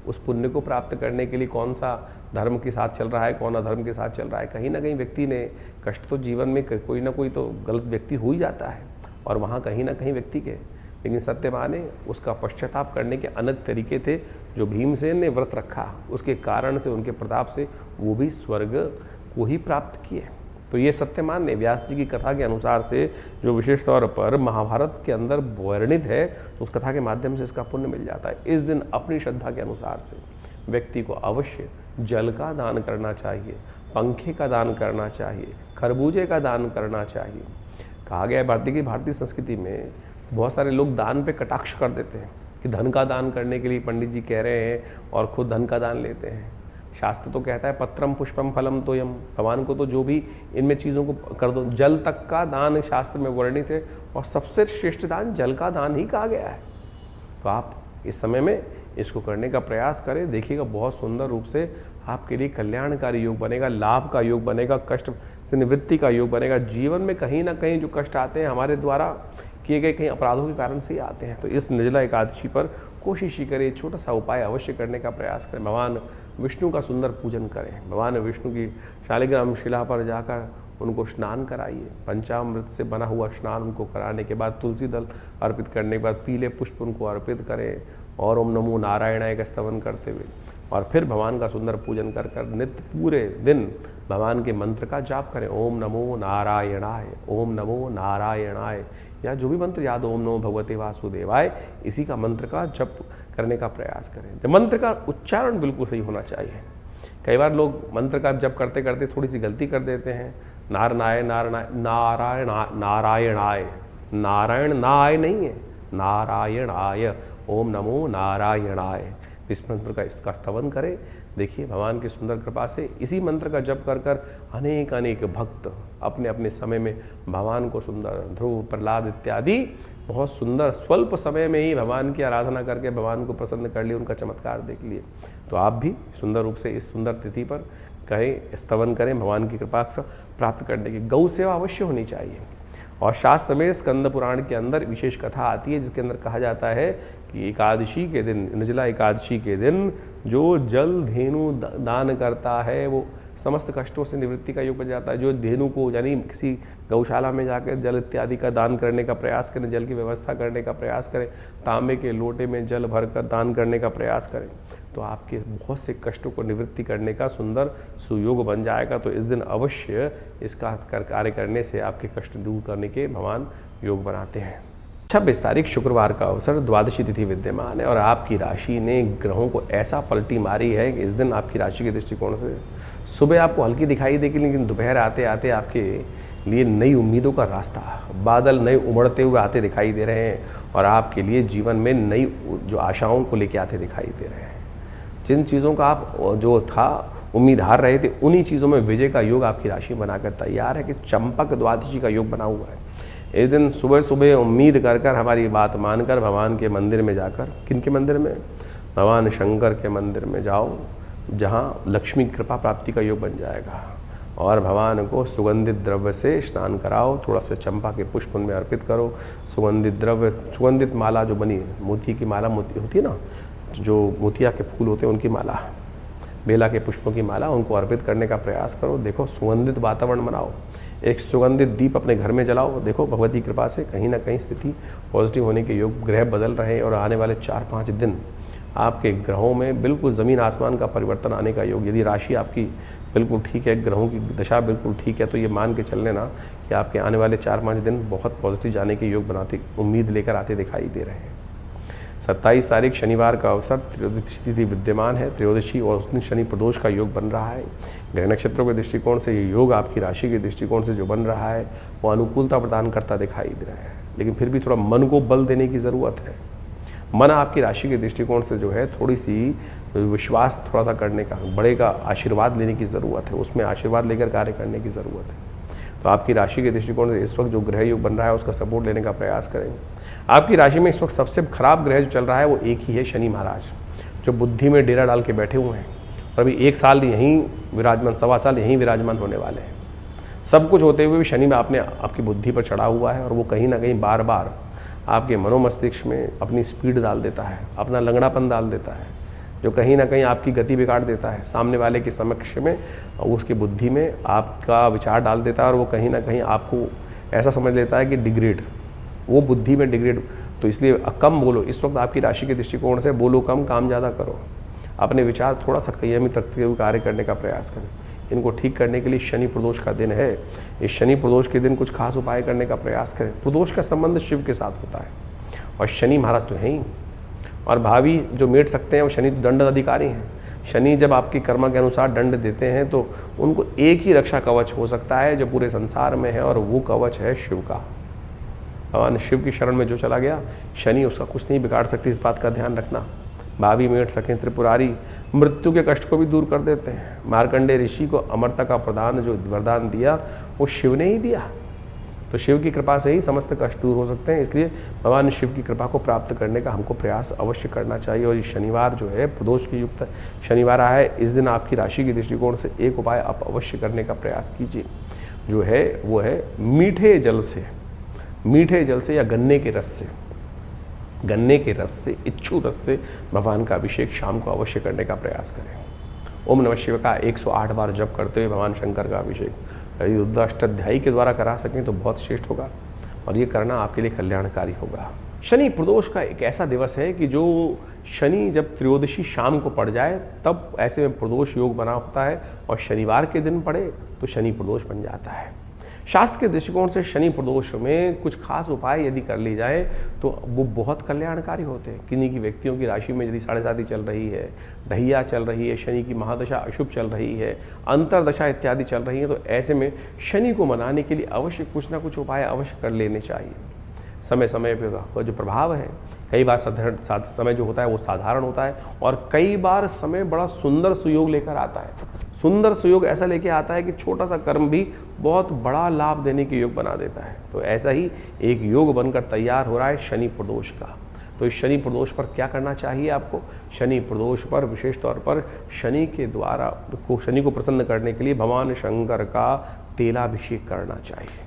उस पुण्य को प्राप्त करने के लिए कौन सा धर्म के साथ चल रहा है, कौन अधर्म के साथ चल रहा है। कहीं ना कहीं व्यक्ति ने कष्ट तो जीवन में कोई ना कोई तो गलत व्यक्ति हो ही जाता है, और वहाँ कहीं ना कहीं व्यक्ति के, लेकिन सत्यवान ने उसका पश्चाताप करने के अनेक तरीके थे। जो भीमसेन ने व्रत रखा, उसके कारण से, उनके प्रताप से वो भी स्वर्ग को ही प्राप्त किए। तो ये सत्यवान ने व्यास जी की कथा के अनुसार से जो विशेष तौर पर महाभारत के अंदर वर्णित है, तो उस कथा के माध्यम से इसका पुण्य मिल जाता है। इस दिन अपनी श्रद्धा के अनुसार से व्यक्ति को अवश्य जल का दान करना चाहिए, पंखे का दान करना चाहिए, खरबूजे का दान करना चाहिए। कहा गया है भारतीय संस्कृति में बहुत सारे लोग दान पे कटाक्ष कर देते हैं कि धन का दान करने के लिए पंडित जी कह रहे हैं और खुद धन का दान लेते हैं। शास्त्र तो कहता है पत्रम पुष्पम फलम तोयम, भगवान को तो जो भी इनमें चीज़ों को कर दो। जल तक का दान शास्त्र में वर्णित है, और सबसे श्रेष्ठ दान जल का दान ही कहा गया है। तो आप इस समय में इसको करने का प्रयास करें, देखिएगा बहुत सुंदर रूप से आपके लिए कल्याणकारी योग बनेगा, लाभ का योग बनेगा, कष्ट से निवृत्ति का योग बनेगा। जीवन में कहीं ना कहीं जो कष्ट आते हैं हमारे द्वारा किए गए कहीं अपराधों के कारण से ही आते हैं। तो इस निर्जला एकादशी पर कोशिश ही करें, छोटा सा उपाय अवश्य करने का प्रयास करें। भगवान विष्णु का सुंदर पूजन करें, भगवान विष्णु की शालिग्राम शिला पर जाकर उनको स्नान कराइए। पंचामृत से बना हुआ स्नान उनको कराने के बाद, तुलसी दल अर्पित करने के बाद पीले पुष्प उनको अर्पित करें, और ओम नमो नारायणाय का स्तवन करते हुए, और फिर भगवान का सुंदर पूजन कर कर नित्य पूरे दिन भगवान के मंत्र का जाप करें। ओम नमो नारायणाय, ओम नमो नारायणाय, या जो भी मंत्र याद, ओम नमो भगवते वासुदेवाय, इसी का मंत्र का जप करने का प्रयास करें। तो मंत्र का उच्चारण बिल्कुल सही होना चाहिए। कई बार लोग मंत्र का जप करते करते थोड़ी सी गलती कर देते हैं। नारायणाय नारायणाय, नारायण नाय नहीं है, नारायणाय, ओम नमो नारायणाय, इस मंत्र का इसका स्तवन करें। देखिए भगवान की सुंदर कृपा से इसी मंत्र का जप कर कर अनेक अनेक भक्त अपने अपने समय में भगवान को सुंदर, ध्रुव, प्रहलाद इत्यादि बहुत सुंदर स्वल्प समय में ही भगवान की आराधना करके भगवान को प्रसन्न कर लिए, उनका चमत्कार देख लिए। तो आप भी सुंदर रूप से इस सुंदर तिथि पर कहें, स्तवन करें भगवान की कृपा से प्राप्त करने की। गौ सेवा अवश्य होनी चाहिए, और शास्त्र में स्कंद पुराण के अंदर विशेष कथा आती है जिसके अंदर कहा जाता है कि एकादशी के दिन, निर्जला एकादशी के दिन जो जल धेनु दान करता है वो समस्त कष्टों से निवृत्ति का योग बन जाता है। जो धेनु को यानी किसी गौशाला में जाकर जल इत्यादि का दान करने का प्रयास करें, जल की व्यवस्था करने का प्रयास करें, तांबे के लोटे में जल भरकर दान करने का प्रयास करें, तो आपके बहुत से कष्टों को निवृत्ति करने का सुंदर सुयोग बन जाएगा। तो इस दिन अवश्य इसका कार्य करने से आपके कष्ट दूर करने के भगवान योग बनाते हैं। 26 तारीख शुक्रवार का अवसर, द्वादशी तिथि विद्यमान है, और आपकी राशि ने ग्रहों को ऐसा पलटी मारी है कि इस दिन आपकी राशि के दृष्टिकोण से सुबह आपको हल्की दिखाई देगी, लेकिन दोपहर आते आते आपके लिए नई उम्मीदों का रास्ता, बादल नए उमड़ते हुए आते दिखाई दे रहे हैं, और आपके लिए जीवन में नई जो आशाओं को लेके आते दिखाई दे रहे हैं। जिन चीज़ों का आप जो था उम्मीद हार रहे थे, उन्हीं चीज़ों में विजय का योग आपकी राशि बनाकर तैयार है कि चंपक द्वादशी का योग बना हुआ है। इस दिन सुबह सुबह उम्मीद कर कर, हमारी बात मानकर भगवान के मंदिर में जाकर, किनके मंदिर में, भगवान शंकर के मंदिर में जाओ, जहाँ लक्ष्मी कृपा प्राप्ति का योग बन जाएगा, और भगवान को सुगंधित द्रव्य से स्नान कराओ, थोड़ा सा चंपा के पुष्प उनमें अर्पित करो, सुगंधित द्रव्य, सुगंधित माला जो बनी है, मोती की माला मोती होती है ना, जो मोतिया के फूल होते हैं उनकी माला, बेला के पुष्पों की माला, उनको अर्पित करने का प्रयास करो। देखो सुगंधित वातावरण बनाओ, एक सुगंधित दीप अपने घर में जलाओ। देखो भगवती कृपा से कहीं ना कहीं स्थिति पॉजिटिव होने के योग, ग्रह बदल रहे हैं, और आने वाले 4-5 दिन आपके ग्रहों में बिल्कुल ज़मीन आसमान का परिवर्तन आने का योग। यदि राशि आपकी बिल्कुल ठीक है, ग्रहों की दशा बिल्कुल ठीक है, तो ये मान के चल लेना कि आपके आने वाले 4-5 दिन बहुत पॉजिटिव जाने के योग बनाते, उम्मीद लेकर आते दिखाई दे रहे हैं। 27 तारीख शनिवार का अवसर, त्रयोदशी तिथि विद्यमान है, त्रयोदशी और उस दिन शनि प्रदोष का योग बन रहा है। ग्रह नक्षत्रों के दृष्टिकोण से ये योग आपकी राशि के दृष्टिकोण से जो बन रहा है वो अनुकूलता प्रदान करता दिखाई दे रहा है, लेकिन फिर भी थोड़ा मन को बल देने की ज़रूरत है। मन आपकी राशि के दृष्टिकोण से जो है थोड़ी सी विश्वास थोड़ा सा करने का, बड़े का आशीर्वाद लेने की ज़रूरत है, उसमें आशीर्वाद लेकर कार्य करने की ज़रूरत है। तो आपकी राशि के दृष्टिकोण से इस वक्त जो ग्रह योग बन रहा है उसका सपोर्ट लेने का प्रयास करेंगे। आपकी राशि में इस वक्त सबसे खराब ग्रह जो चल रहा है वो एक ही है, शनि महाराज, जो बुद्धि में डेरा डाल के बैठे हुए हैं और अभी 1 साल यहीं विराजमान, 1.25 साल यहीं विराजमान होने वाले हैं। सब कुछ होते हुए भी शनि में आपकी बुद्धि पर चढ़ा हुआ है और वो कहीं ना कहीं बार बार आपके मनोमस्तिष्क में अपनी स्पीड डाल देता है, अपना लंगड़ापन डाल देता है, जो कहीं ना कहीं आपकी गति बिगाड़ देता है, सामने वाले के समक्ष में उसकी बुद्धि में आपका विचार डाल देता है और वो कहीं ना कहीं आपको ऐसा समझ लेता है कि डिग्रेड, वो बुद्धि में डिग्रेड। तो इसलिए कम बोलो, इस वक्त आपकी राशि के दृष्टिकोण से बोलो कम, काम ज़्यादा करो, अपने विचार थोड़ा सा संयमित रखते हुए कार्य करने का प्रयास करें। इनको ठीक करने के लिए शनि प्रदोष का दिन है, इस शनि प्रदोष के दिन कुछ खास उपाय करने का प्रयास करें। प्रदोष का संबंध शिव के साथ होता है और शनि महाराज तो हैं ही, और भावी जो मेट सकते हैं वो शनि तो दंड अधिकारी हैं। शनि जब आपकी कर्म के अनुसार दंड देते हैं तो उनको एक ही रक्षा कवच हो सकता है जो पूरे संसार में है, और वो कवच है शिव का। भगवान शिव की शरण में जो चला गया, शनि उसका कुछ नहीं बिगाड़ सकती, इस बात का ध्यान रखना। भावी मेट सकें त्रिपुरारी मृत्यु के कष्ट को भी दूर कर देते हैं। मार्कंडेय ऋषि को अमरता का प्रदान जो वरदान दिया वो शिव ने ही दिया, तो शिव की कृपा से ही समस्त कष्ट दूर हो सकते हैं। इसलिए भगवान शिव की कृपा को प्राप्त करने का हमको प्रयास अवश्य करना चाहिए। और ये शनिवार जो है प्रदोष की युक्त शनिवार आया है, इस दिन आपकी राशि के दृष्टिकोण से एक उपाय आप अवश्य करने का प्रयास कीजिए, जो है वो है मीठे जल से या गन्ने के रस से, इच्छू रस से भगवान का अभिषेक शाम को अवश्य करने का प्रयास करें। ओम नमः शिवाय का 108 बार जप करते हुए भगवान शंकर का अभिषेक यदि रुद्राष्टाध्यायी के द्वारा करा सकें तो बहुत श्रेष्ठ होगा, और ये करना आपके लिए कल्याणकारी होगा। शनि प्रदोष का एक ऐसा दिवस है कि जो शनि जब त्रयोदशी शाम को पड़ जाए तब ऐसे में प्रदोष योग बना होता है, और शनिवार के दिन पड़े तो शनि प्रदोष बन जाता है। शास्त्र के दृष्टिकोण से शनि प्रदोष में कुछ खास उपाय यदि कर ली जाए तो वो बहुत कल्याणकारी होते हैं। किन्हीं की व्यक्तियों की राशि में यदि 7.5 चल रही है, ढैया चल रही है, शनि की महादशा अशुभ चल रही है, अंतरदशा इत्यादि चल रही है, तो ऐसे में शनि को मनाने के लिए अवश्य कुछ ना कुछ उपाय अवश्य कर लेने चाहिए। समय समय पर जो प्रभाव है, कई बार समय जो होता है वो साधारण होता है, और कई बार समय बड़ा सुंदर सुयोग लेकर आता है। सुंदर सुयोग ऐसा लेके आता है कि छोटा सा कर्म भी बहुत बड़ा लाभ देने के योग बना देता है। तो ऐसा ही एक योग बनकर तैयार हो रहा है शनि प्रदोष का। तो इस शनि प्रदोष पर क्या करना चाहिए आपको? शनि प्रदोष पर विशेष तौर पर शनि को प्रसन्न करने के लिए भगवान शंकर का तेलाभिषेक करना चाहिए।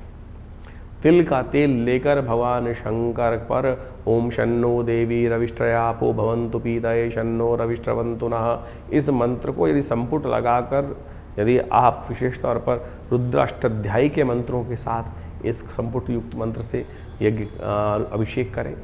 तिल का तेल लेकर भगवान शंकर पर ओम शन्नो देवी रविष्ट्रयापो भवन्तु पीतये शन्नो रविष्ट्रवन्तु नः, इस मंत्र को यदि संपुट लगाकर यदि आप विशेष तौर पर रुद्राष्टाध्यायी के मंत्रों के साथ इस संपुट युक्त मंत्र से यज्ञ अभिषेक करें,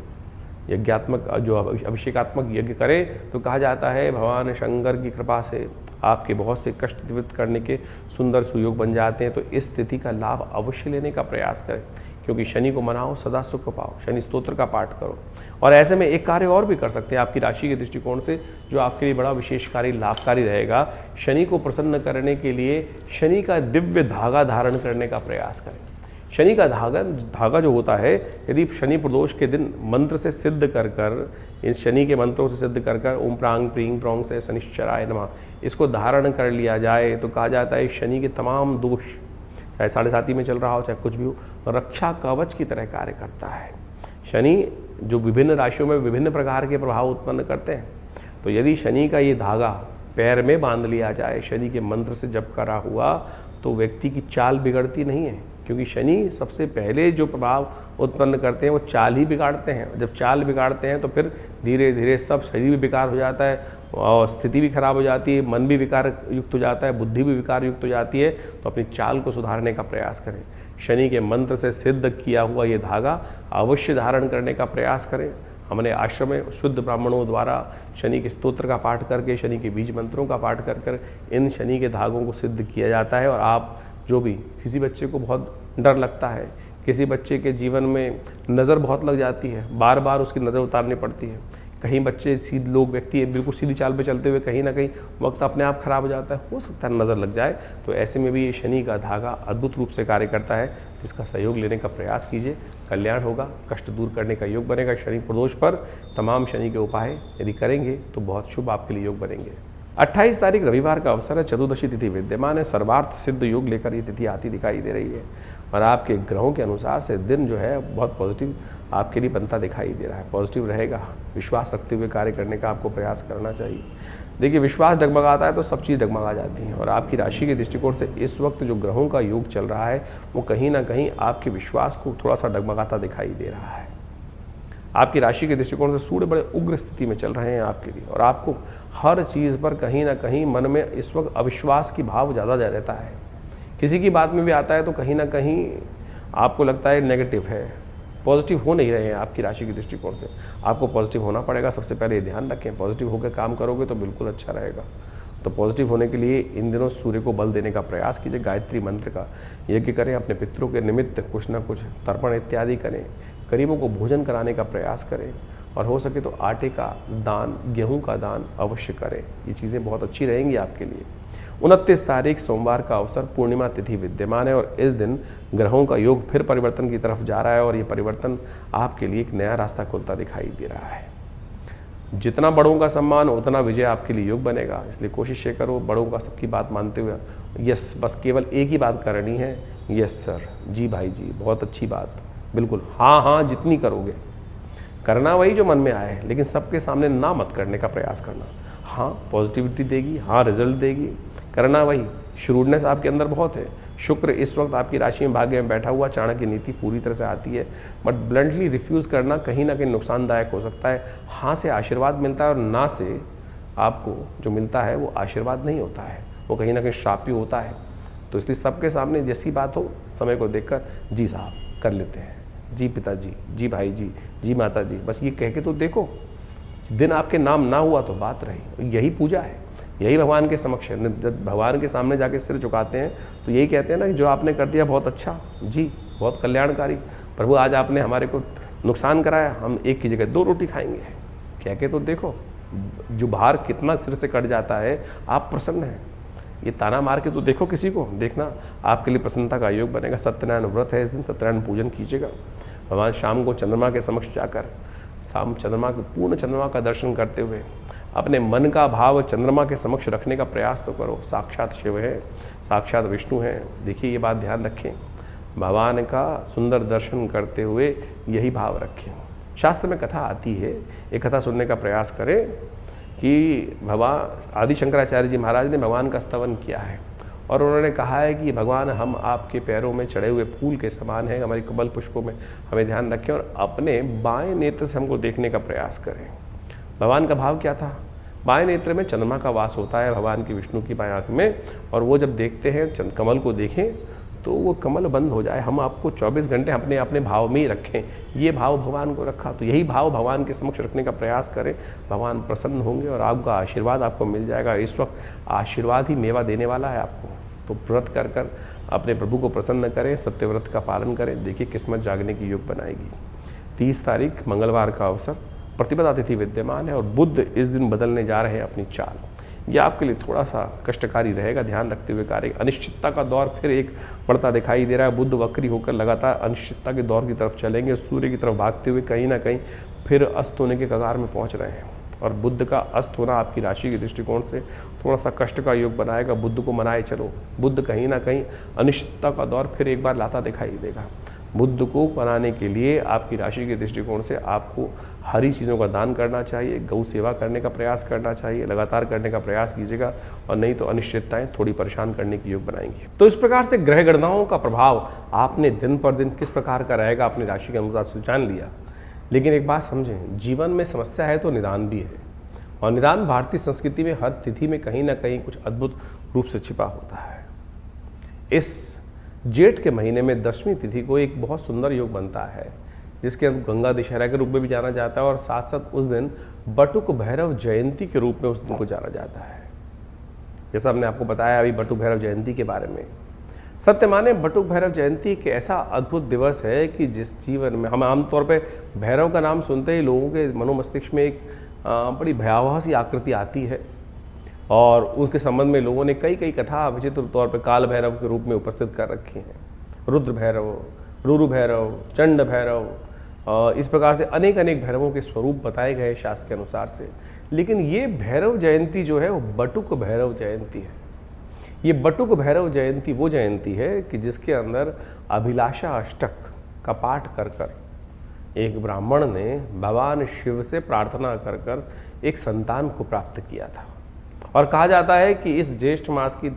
यज्ञात्मक जो अभिषेकात्मक यज्ञ करें, तो कहा जाता है भगवान शंकर की कृपा से आपके बहुत से कष्ट निवृत्त करने के सुंदर सुयोग बन जाते हैं। तो इस स्थिति का लाभ अवश्य लेने का प्रयास करें, क्योंकि शनि को मनाओ सदा सुख पाओ। शनि स्तोत्र का पाठ करो, और ऐसे में एक कार्य और भी कर सकते हैं आपकी राशि के दृष्टिकोण से जो आपके लिए बड़ा विशेषकारी लाभकारी रहेगा। शनि को प्रसन्न करने के लिए शनि का दिव्य धागा धारण करने का प्रयास करें। शनि का धागा जो होता है, यदि शनि प्रदोष के दिन मंत्र से सिद्ध कर इस शनि के मंत्रों से सिद्ध कर ओम प्रांग प्रींग प्रोंग से शनिश्चराय नमः इसको धारण कर लिया जाए, तो कहा जाता है शनि के तमाम दोष, चाहे 7.5 में चल रहा हो चाहे कुछ भी हो, रक्षा कवच की तरह कार्य करता है। शनि जो विभिन्न राशियों में विभिन्न प्रकार के प्रभाव उत्पन्न करते हैं, तो यदि शनि का ये धागा पैर में बांध लिया जाए शनि के मंत्र से जप करा हुआ, तो व्यक्ति की चाल बिगड़ती नहीं है, क्योंकि शनि सबसे पहले जो प्रभाव उत्पन्न करते हैं वो चाल ही बिगाड़ते हैं। जब चाल बिगाड़ते हैं तो फिर धीरे धीरे सब शरीर भी विकार हो जाता है, और स्थिति भी खराब हो जाती है, मन भी विकार युक्त हो जाता है, बुद्धि भी विकार युक्त हो जाती है। तो अपनी चाल को सुधारने का प्रयास करें। शनि के मंत्र से सिद्ध किया हुआ ये धागा अवश्य धारण करने का प्रयास करें। हमने आश्रम में शुद्ध ब्राह्मणों द्वारा शनि के स्तोत्र का पाठ करके, शनि के बीज मंत्रों का पाठ कर इन शनि के धागों को सिद्ध किया जाता है। और आप जो भी किसी बच्चे को बहुत डर लगता है, किसी बच्चे के जीवन में नज़र बहुत लग जाती है, बार बार उसकी नज़र उतारनी पड़ती है, कहीं बच्चे सीधे लोग व्यक्ति बिल्कुल सीधी चाल पे चलते हुए कहीं ना कहीं वक्त अपने आप खराब हो जाता है, हो सकता है नज़र लग जाए। तो ऐसे में भी ये शनि का धागा अद्भुत रूप से कार्य करता है, तो इसका सहयोग लेने का प्रयास कीजिए, कल्याण होगा, कष्ट दूर करने का योग बनेगा। शनि प्रदोष पर तमाम शनि के उपाय यदि करेंगे तो बहुत शुभ आपके लिए योग बनेंगे। 28 तारीख रविवार का अवसर है, चतुर्दशी तिथि विद्यमान है, सर्वार्थ सिद्ध योग लेकर ये तिथि आती दिखाई दे रही है और आपके ग्रहों के अनुसार से दिन जो है बहुत पॉजिटिव आपके लिए बनता दिखाई दे रहा है। पॉजिटिव रहेगा, विश्वास रखते हुए कार्य करने का आपको प्रयास करना चाहिए। देखिए, विश्वास डगमगाता है तो सब चीज़ डगमगा जाती है और आपकी राशि के दृष्टिकोण से इस वक्त जो ग्रहों का योग चल रहा है वो कहीं ना कहीं आपके विश्वास को थोड़ा सा डगमगाता दिखाई दे रहा है। आपकी राशि के दृष्टिकोण से सूर्य बड़े उग्र स्थिति में चल रहे हैं आपके लिए और आपको हर चीज़ पर कहीं ना कहीं मन में इस वक्त अविश्वास की भाव ज़्यादा रहता है। किसी की बात में भी आता है तो कहीं ना कहीं आपको लगता है नेगेटिव है, पॉजिटिव हो नहीं रहे हैं। आपकी राशि के दृष्टिकोण से आपको पॉजिटिव होना पड़ेगा। सबसे पहले ध्यान रखें, पॉजिटिव होकर काम करोगे तो बिल्कुल अच्छा रहेगा। तो पॉजिटिव होने के लिए इन दिनों सूर्य को बल देने का प्रयास कीजिए, गायत्री मंत्र का यज्ञ करें, अपने पितरों के निमित्त कुछ ना कुछ तर्पण इत्यादि करें, गरीबों को भोजन कराने का प्रयास करें और हो सके तो आटे का दान, गेहूं का दान अवश्य करें। ये चीज़ें बहुत अच्छी रहेंगी आपके लिए। 29 तारीख सोमवार का अवसर, पूर्णिमा तिथि विद्यमान है और इस दिन ग्रहों का योग फिर परिवर्तन की तरफ जा रहा है और ये परिवर्तन आपके लिए एक नया रास्ता खुलता दिखाई दे रहा है। जितना बड़ों का सम्मान उतना विजय आपके लिए योग बनेगा, इसलिए कोशिश ये करो बड़ों का सबकी बात मानते हुए यस, बस केवल एक ही बात करनी है, यस सर, जी भाई जी, बहुत अच्छी बात, बिल्कुल, हाँ हाँ, जितनी करोगे करना वही जो मन में आए, लेकिन सबके सामने ना मत करने का प्रयास करना। हाँ पॉजिटिविटी देगी, हाँ रिजल्ट देगी, करना वही। श्रूडनेस आपके अंदर बहुत है। शुक्र इस वक्त आपकी राशि में भाग्य में बैठा हुआ, चाणक्य नीति पूरी तरह से आती है, बट ब्लंटली रिफ्यूज़ करना कहीं ना कहीं नुकसानदायक हो सकता है। हाँ से आशीर्वाद मिलता है और ना से आपको जो मिलता है वो आशीर्वाद नहीं होता है, वो कहीं ना कहीं श्राप ही होता है। तो इसलिए सबके सामने जैसी बात हो, समय को देखकर जी साहब कर लेते हैं, जी पिताजी, जी भाई जी, जी माता जी, बस ये कह के तो देखो। दिन आपके नाम ना हुआ तो बात रही, यही पूजा है, यही भगवान के समक्ष है। जब भगवान के सामने जाके सिर झुकाते हैं तो यही कहते हैं ना कि जो आपने कर दिया बहुत अच्छा जी, बहुत कल्याणकारी, प्रभु आज आपने हमारे को नुकसान कराया, हम एक की जगह 2 रोटी खाएंगे, कह के तो देखो। जो भार कितना सिर से कट जाता है, आप प्रसन्न हैं। ये ताना मार के तो देखो किसी को, देखना आपके लिए प्रसन्नता का योग बनेगा। सत्यनारायण व्रत है इस दिन, सत्यनारायण पूजन कीजिएगा। भगवान शाम को चंद्रमा के समक्ष जाकर शाम चंद्रमा के पूर्ण चंद्रमा का दर्शन करते हुए अपने मन का भाव चंद्रमा के समक्ष रखने का प्रयास तो करो। साक्षात शिव है, साक्षात विष्णु है। देखिए ये बात ध्यान रखें, भगवान का सुंदर दर्शन करते हुए यही भाव रखें। शास्त्र में कथा आती है, एक कथा सुनने का प्रयास करें कि भगवान आदि शंकराचार्य जी महाराज ने भगवान का स्तवन किया है और उन्होंने कहा है कि भगवान हम आपके पैरों में चढ़े हुए फूल के समान हैं, हमारी कमल पुष्पों में हमें ध्यान रखें और अपने बाएं नेत्र से हमको देखने का प्रयास करें। भगवान का भाव क्या था? बाएं नेत्र में चंद्रमा का वास होता है भगवान की विष्णु की बाएं आँख में, और वो जब देखते हैं कमल को देखें तो वो कमल बंद हो जाए। हम आपको 24 घंटे अपने अपने भाव में ही रखें, ये भाव भगवान को रखा, तो यही भाव भगवान के समक्ष रखने का प्रयास करें। भगवान प्रसन्न होंगे और आपका आशीर्वाद आपको मिल जाएगा। इस वक्त आशीर्वाद ही मेवा देने वाला है आपको। तो व्रत कर कर अपने प्रभु को प्रसन्न करें, सत्यव्रत का पालन करें, देखिए किस्मत जागने की योग बनाएगी। 30 तारीख मंगलवार का अवसर, प्रतिपदा तिथि विद्यमान है और बुध इस दिन बदलने जा रहे हैं अपनी चाल। यह आपके लिए थोड़ा सा कष्टकारी रहेगा, ध्यान रखते हुए कार्य। अनिश्चितता का दौर फिर एक बढ़ता दिखाई दे रहा है। बुध वक्री होकर लगातार अनिश्चितता के दौर की तरफ चलेंगे, सूर्य की तरफ भागते हुए कहीं ना कहीं फिर अस्त होने के कगार में पहुंच रहे हैं। और बुध का अस्त होना आपकी राशि के दृष्टिकोण से थोड़ा सा कष्ट का योग बनाएगा। बुध को मनाए चलो, बुध कहीं ना कहीं अनिश्चितता का दौर फिर एक बार लाता दिखाई देगा। बुध को बनाने के लिए आपकी राशि के दृष्टिकोण से आपको हरी चीज़ों का दान करना चाहिए, गौ सेवा करने का प्रयास करना चाहिए, लगातार करने का प्रयास कीजिएगा, और नहीं तो अनिश्चितताएं थोड़ी परेशान करने की योग बनाएंगी। तो इस प्रकार से ग्रह गणनाओं का प्रभाव आपने दिन पर दिन किस प्रकार का रहेगा अपनी राशि के अनुसार से जान लिया। लेकिन एक बात समझें, जीवन में समस्या है तो निदान भी है, और निदान भारतीय संस्कृति में हर तिथि में कहीं ना कहीं कुछ अद्भुत रूप से छिपा होता है। इस जेठ के महीने में 10वीं तिथि को एक बहुत सुंदर योग बनता है, जिसके गंगा दशहरा के रूप में भी जाना जाता है, और साथ साथ उस दिन बटुक भैरव जयंती के रूप में उस दिन को जाना जाता है। जैसा हमने आपको बताया अभी बटुक भैरव जयंती के बारे में, सत्य माने बटुक भैरव जयंती एक ऐसा अद्भुत दिवस है कि जिस जीवन में हम आमतौर पे भैरव का नाम सुनते ही लोगों के मनोमस्तिष्क में एक बड़ी भयावह सी आकृति आती है और उसके संबंध में लोगों ने कई कई कथा विचित्र तौर पर काल भैरव के रूप में उपस्थित कर रखी हैं। रुद्र भैरव, रुरु भैरव, चंड भैरव, इस प्रकार से अनेक अनेक भैरवों के स्वरूप बताए गए शास्त्र के अनुसार से। लेकिन ये भैरव जयंती जो है वो बटुक भैरव जयंती है। ये बटुक भैरव जयंती वो जयंती है कि जिसके अंदर अभिलाषा अष्टक का पाठ कर कर एक ब्राह्मण ने भगवान शिव से प्रार्थना कर कर एक संतान को प्राप्त किया था। और कहा जाता है कि इस ज्येष्ठ मास की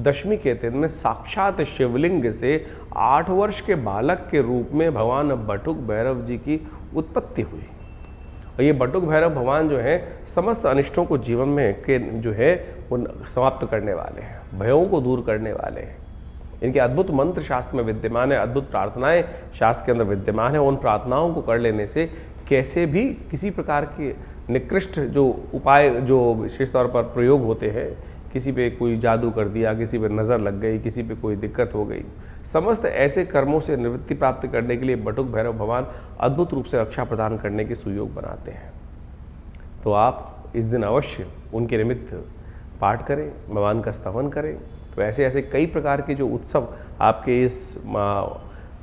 दशमी के दिन में साक्षात शिवलिंग से 8 वर्ष के बालक के रूप में भगवान बटुक भैरव जी की उत्पत्ति हुई। और ये बटुक भैरव भगवान जो है समस्त अनिष्टों को जीवन में के जो है वो समाप्त करने वाले हैं, भयों को दूर करने वाले हैं। इनके अद्भुत मंत्र शास्त्र में विद्यमान है, अद्भुत प्रार्थनाएं शास्त्र के अंदर विद्यमान है। उन प्रार्थनाओं को कर लेने से कैसे भी किसी प्रकार के निकृष्ट जो उपाय जो विशेष तौर पर प्रयोग होते हैं, किसी पे कोई जादू कर दिया, किसी पे नज़र लग गई, किसी पे कोई दिक्कत हो गई, समस्त ऐसे कर्मों से निवृत्ति प्राप्त करने के लिए बटुक भैरव भगवान अद्भुत रूप से रक्षा प्रदान करने के सुयोग बनाते हैं। तो आप इस दिन अवश्य उनके निमित्त पाठ करें, भगवान का स्तवन करें। तो ऐसे ऐसे कई प्रकार के जो उत्सव आपके इस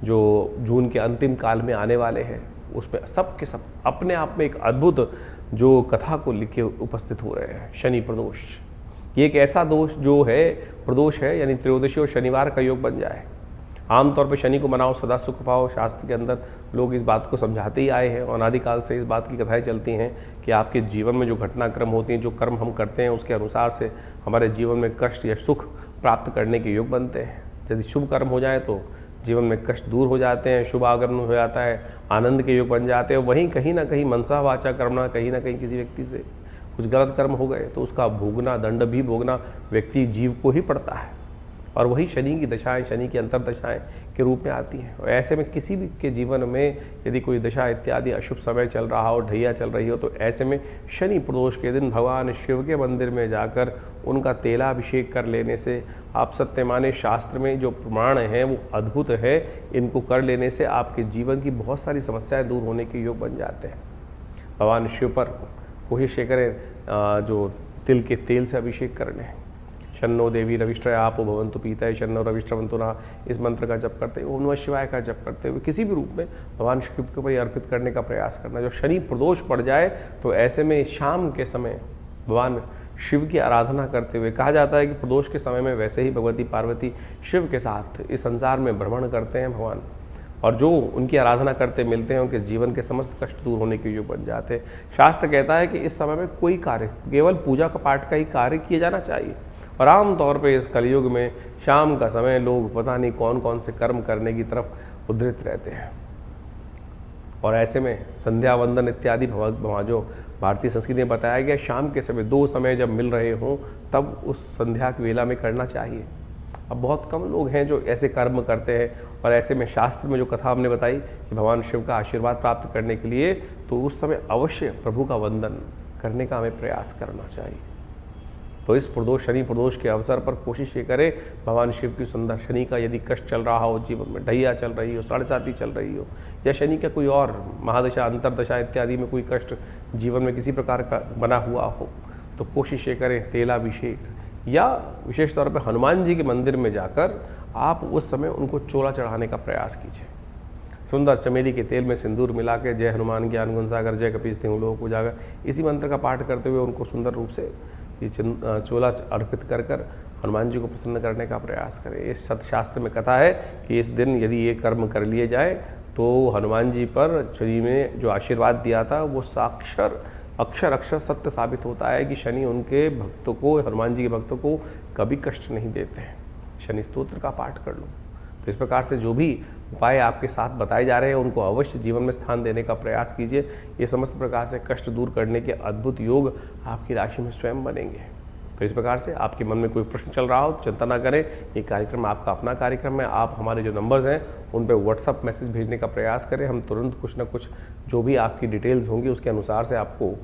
जो जून के अंतिम काल में आने वाले हैं, उसमें सब के सब अपने आप में एक अद्भुत जो कथा को लिखे उपस्थित हो रहे हैं। शनि प्रदोष, ये एक ऐसा दोष जो है प्रदोष है, यानी त्रयोदशी और शनिवार का योग बन जाए। आमतौर पर शनि को मनाओ सदा सुख पाओ, शास्त्र के अंदर लोग इस बात को समझाते ही आए हैं। और अनादिकाल से इस बात की कथाएं चलती हैं कि आपके जीवन में जो घटनाक्रम होती हैं, जो कर्म हम करते हैं, उसके अनुसार से हमारे जीवन में कष्ट या सुख प्राप्त करने के योग बनते हैं। यदि शुभ कर्म हो जाए तो जीवन में कष्ट दूर हो जाते हैं, शुभ आगमन हो जाता है, आनंद के योग बन जाते हैं। वहीं कहीं ना कहीं मनसा वाचा कर्मणा, कहीं ना कहीं किसी व्यक्ति से कुछ गलत कर्म हो गए तो उसका भोगना, दंड भी भोगना व्यक्ति जीव को ही पड़ता है। और वही शनि की दशाएं, शनि की अंतर्दशाएं के रूप में आती हैं। और ऐसे में किसी भी के जीवन में यदि कोई दशा इत्यादि अशुभ समय चल रहा हो, ढैया चल रही हो, तो ऐसे में शनि प्रदोष के दिन भगवान शिव के मंदिर में जाकर उनका तेलाभिषेक कर लेने से, आप सत्य माने शास्त्र में जो प्रमाण हैं वो अद्भुत है। इनको कर लेने से आपके जीवन की बहुत सारी समस्याएँ दूर होने के योग बन जाते हैं। भगवान शिव पर कोशिश ये करें जो तिल के तेल से अभिषेक कर लें। शन्नो देवी रविष्ट्रय आपो भवन्तु पीतय शन्नो रविष्ट्रवन्तु नः, इस मंत्र का जप करते हुए, ओम नमः शिवाय का जप करते हुए किसी भी रूप में भगवान शिव के ऊपर अर्पित करने का प्रयास करना। जो शनि प्रदोष पड़ जाए तो ऐसे में शाम के समय भगवान शिव की आराधना करते हुए, कहा जाता है कि प्रदोष के समय में वैसे ही भगवती पार्वती शिव के साथ इस संसार में भ्रमण करते हैं भगवान, और जो उनकी आराधना करते मिलते हैं उनके जीवन के समस्त कष्ट दूर होने के योग बन जाते हैं। शास्त्र कहता है कि इस समय में कोई कार्य, केवल पूजा का पाठ का ही कार्य किया जाना चाहिए। और आम तौर पे इस कलयुग में शाम का समय लोग पता नहीं कौन कौन से कर्म करने की तरफ उद्धृत रहते हैं। और ऐसे में संध्या वंदन इत्यादि जो भारतीय संस्कृति में बताया गया, शाम के समय 2 समय जब मिल रहे हों तब उस संध्या की वेला में करना चाहिए। अब बहुत कम लोग हैं जो ऐसे कर्म करते हैं। और ऐसे में शास्त्र में जो कथा हमने बताई कि भगवान शिव का आशीर्वाद प्राप्त करने के लिए तो उस समय अवश्य प्रभु का वंदन करने का हमें प्रयास करना चाहिए। तो इस प्रदोष, शनि प्रदोष के अवसर पर कोशिश ये करें, भगवान शिव की सुंदर, शनि का यदि कष्ट चल रहा हो, जीवन में ढैया चल रही हो, 7.5 चल रही हो, या शनि का कोई और महादशा, अंतरदशा इत्यादि में कोई कष्ट जीवन में किसी प्रकार का बना हुआ हो, तो कोशिश ये करें तेलाभिषेक, या विशेष तौर पर हनुमान जी के मंदिर में जाकर आप उस समय उनको चोला चढ़ाने का प्रयास कीजिए। सुंदर चमेली के तेल में सिंदूर मिला के जय हनुमान ज्ञान गुण सागर जय कपीस तिहुँ लोक उजागर, इसी मंत्र का पाठ करते हुए उनको सुंदर रूप से ये चोला अर्पित कर कर हनुमान जी को प्रसन्न करने का प्रयास करें। इस शास्त्र में कथा है कि इस दिन यदि ये कर्म कर लिए जाए तो हनुमान जी पर शनि ने जो आशीर्वाद दिया था वो अक्षर सत्य साबित होता है कि शनि उनके भक्तों को, हनुमान जी के भक्तों को कभी कष्ट नहीं देते हैं। शनि स्तोत्र का पाठ कर लो। तो इस प्रकार से जो भी उपाय आपके साथ बताए जा रहे हैं उनको अवश्य जीवन में स्थान देने का प्रयास कीजिए। ये समस्त प्रकार से कष्ट दूर करने के अद्भुत योग आपकी राशि में स्वयं बनेंगे। तो इस प्रकार से आपके मन में कोई प्रश्न चल रहा हो तो चिंता ना करें, ये कार्यक्रम आपका अपना कार्यक्रम है। आप हमारे जो नंबर्स हैं उन पर व्हाट्सअप मैसेज भेजने का प्रयास करें। हम तुरंत कुछ ना कुछ जो भी आपकी डिटेल्स होंगी उसके अनुसार से आपको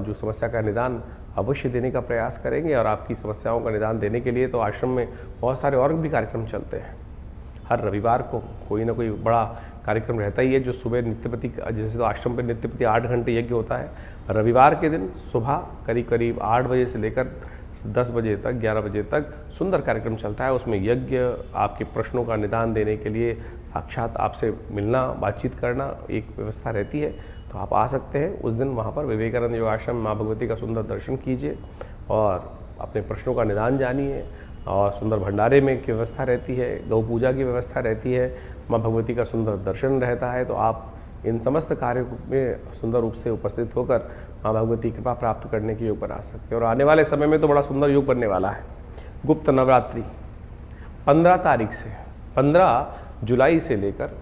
जो समस्या का निदान अवश्य देने का प्रयास करेंगे। और आपकी समस्याओं का निदान देने के लिए तो आश्रम में बहुत सारे और भी कार्यक्रम चलते हैं। हर रविवार को कोई ना कोई बड़ा कार्यक्रम रहता ही है, जो सुबह नित्यपति, जैसे तो आश्रम पे नित्यपति 8 घंटे यज्ञ होता है। रविवार के दिन सुबह करीब 8 बजे से लेकर 10 बजे तक, 11 बजे तक सुंदर कार्यक्रम चलता है। उसमें यज्ञ, आपके प्रश्नों का निदान देने के लिए साक्षात आपसे मिलना, बातचीत करना एक व्यवस्था रहती है। तो आप आ सकते हैं उस दिन वहाँ पर विवेकानंद योगाश्रम माँ भगवती का सुंदर दर्शन कीजिए और अपने प्रश्नों का निदान जानिए। और सुंदर भंडारे में की व्यवस्था रहती है, गौ पूजा की व्यवस्था रहती है, माँ भगवती का सुंदर दर्शन रहता है। तो आप इन समस्त कार्यों में सुंदर रूप से उपस्थित होकर माँ भगवती कृपा प्राप्त करने के योग बना सकते हैं। और आने वाले समय में तो बड़ा सुंदर योग बनने वाला है। गुप्त नवरात्रि 15 तारीख से 15 जुलाई से लेकर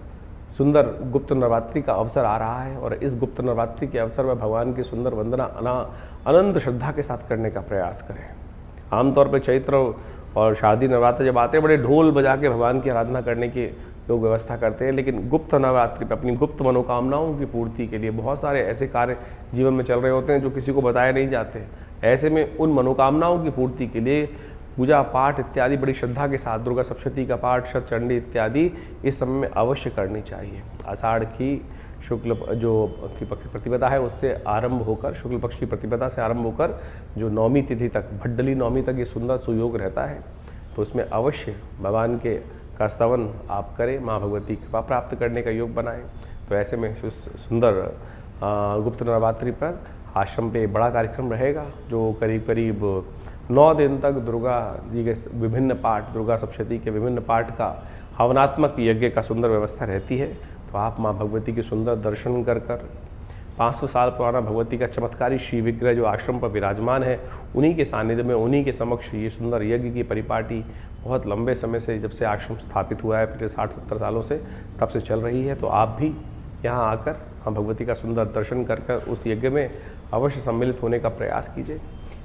सुंदर गुप्त नवरात्रि का अवसर आ रहा है। और इस गुप्त नवरात्रि के अवसर में भगवान की सुंदर वंदना अनंत श्रद्धा के साथ करने का प्रयास करें। आमतौर पर चैत्र और शारदीय नवरात्र जब आते हैं, बड़े ढोल बजा के भगवान की आराधना करने की लोग व्यवस्था करते हैं। लेकिन गुप्त नवरात्रि पर अपनी गुप्त मनोकामनाओं की पूर्ति के लिए बहुत सारे ऐसे कार्य जीवन में चल रहे होते हैं जो किसी को बताए नहीं जाते। ऐसे में उन मनोकामनाओं की पूर्ति के लिए पूजा पाठ इत्यादि बड़ी श्रद्धा के साथ, दुर्गा सप्तशती का पाठ, शतचंडी इत्यादि इस समय में अवश्य करनी चाहिए। आषाढ़ की शुक्ल जो की प्रतिपदा है उससे आरंभ होकर, शुक्ल पक्ष की प्रतिपदा से आरंभ होकर जो नौमी तिथि तक, भड्डली नौमी तक ये सुंदर सुयोग रहता है। तो इसमें अवश्य भगवान के का स्तवन आप करें, माँ भगवती कृपा प्राप्त करने का योग बनाएं। तो ऐसे में सुंदर गुप्त नवरात्रि पर आश्रम पे बड़ा कार्यक्रम रहेगा, जो करीब 9 दिन तक दुर्गा जी के विभिन्न पाठ, दुर्गा सप्तशती के विभिन्न पाठ का हवनात्मक यज्ञ का सुंदर व्यवस्था रहती है। तो आप माँ भगवती के सुंदर दर्शन कर 500 साल पुराना भगवती का चमत्कारी श्री विग्रह जो आश्रम पर विराजमान है, उन्हीं के सानिध्य में, उन्हीं के समक्ष ये सुंदर यज्ञ की परिपाटी बहुत लंबे समय से, जब से आश्रम स्थापित हुआ है पिछले 60-70 सालों से, तब से चल रही है। तो आप भी यहाँ आकर माँ भगवती का सुंदर दर्शन कर उस यज्ञ में अवश्य सम्मिलित होने का प्रयास कीजिए।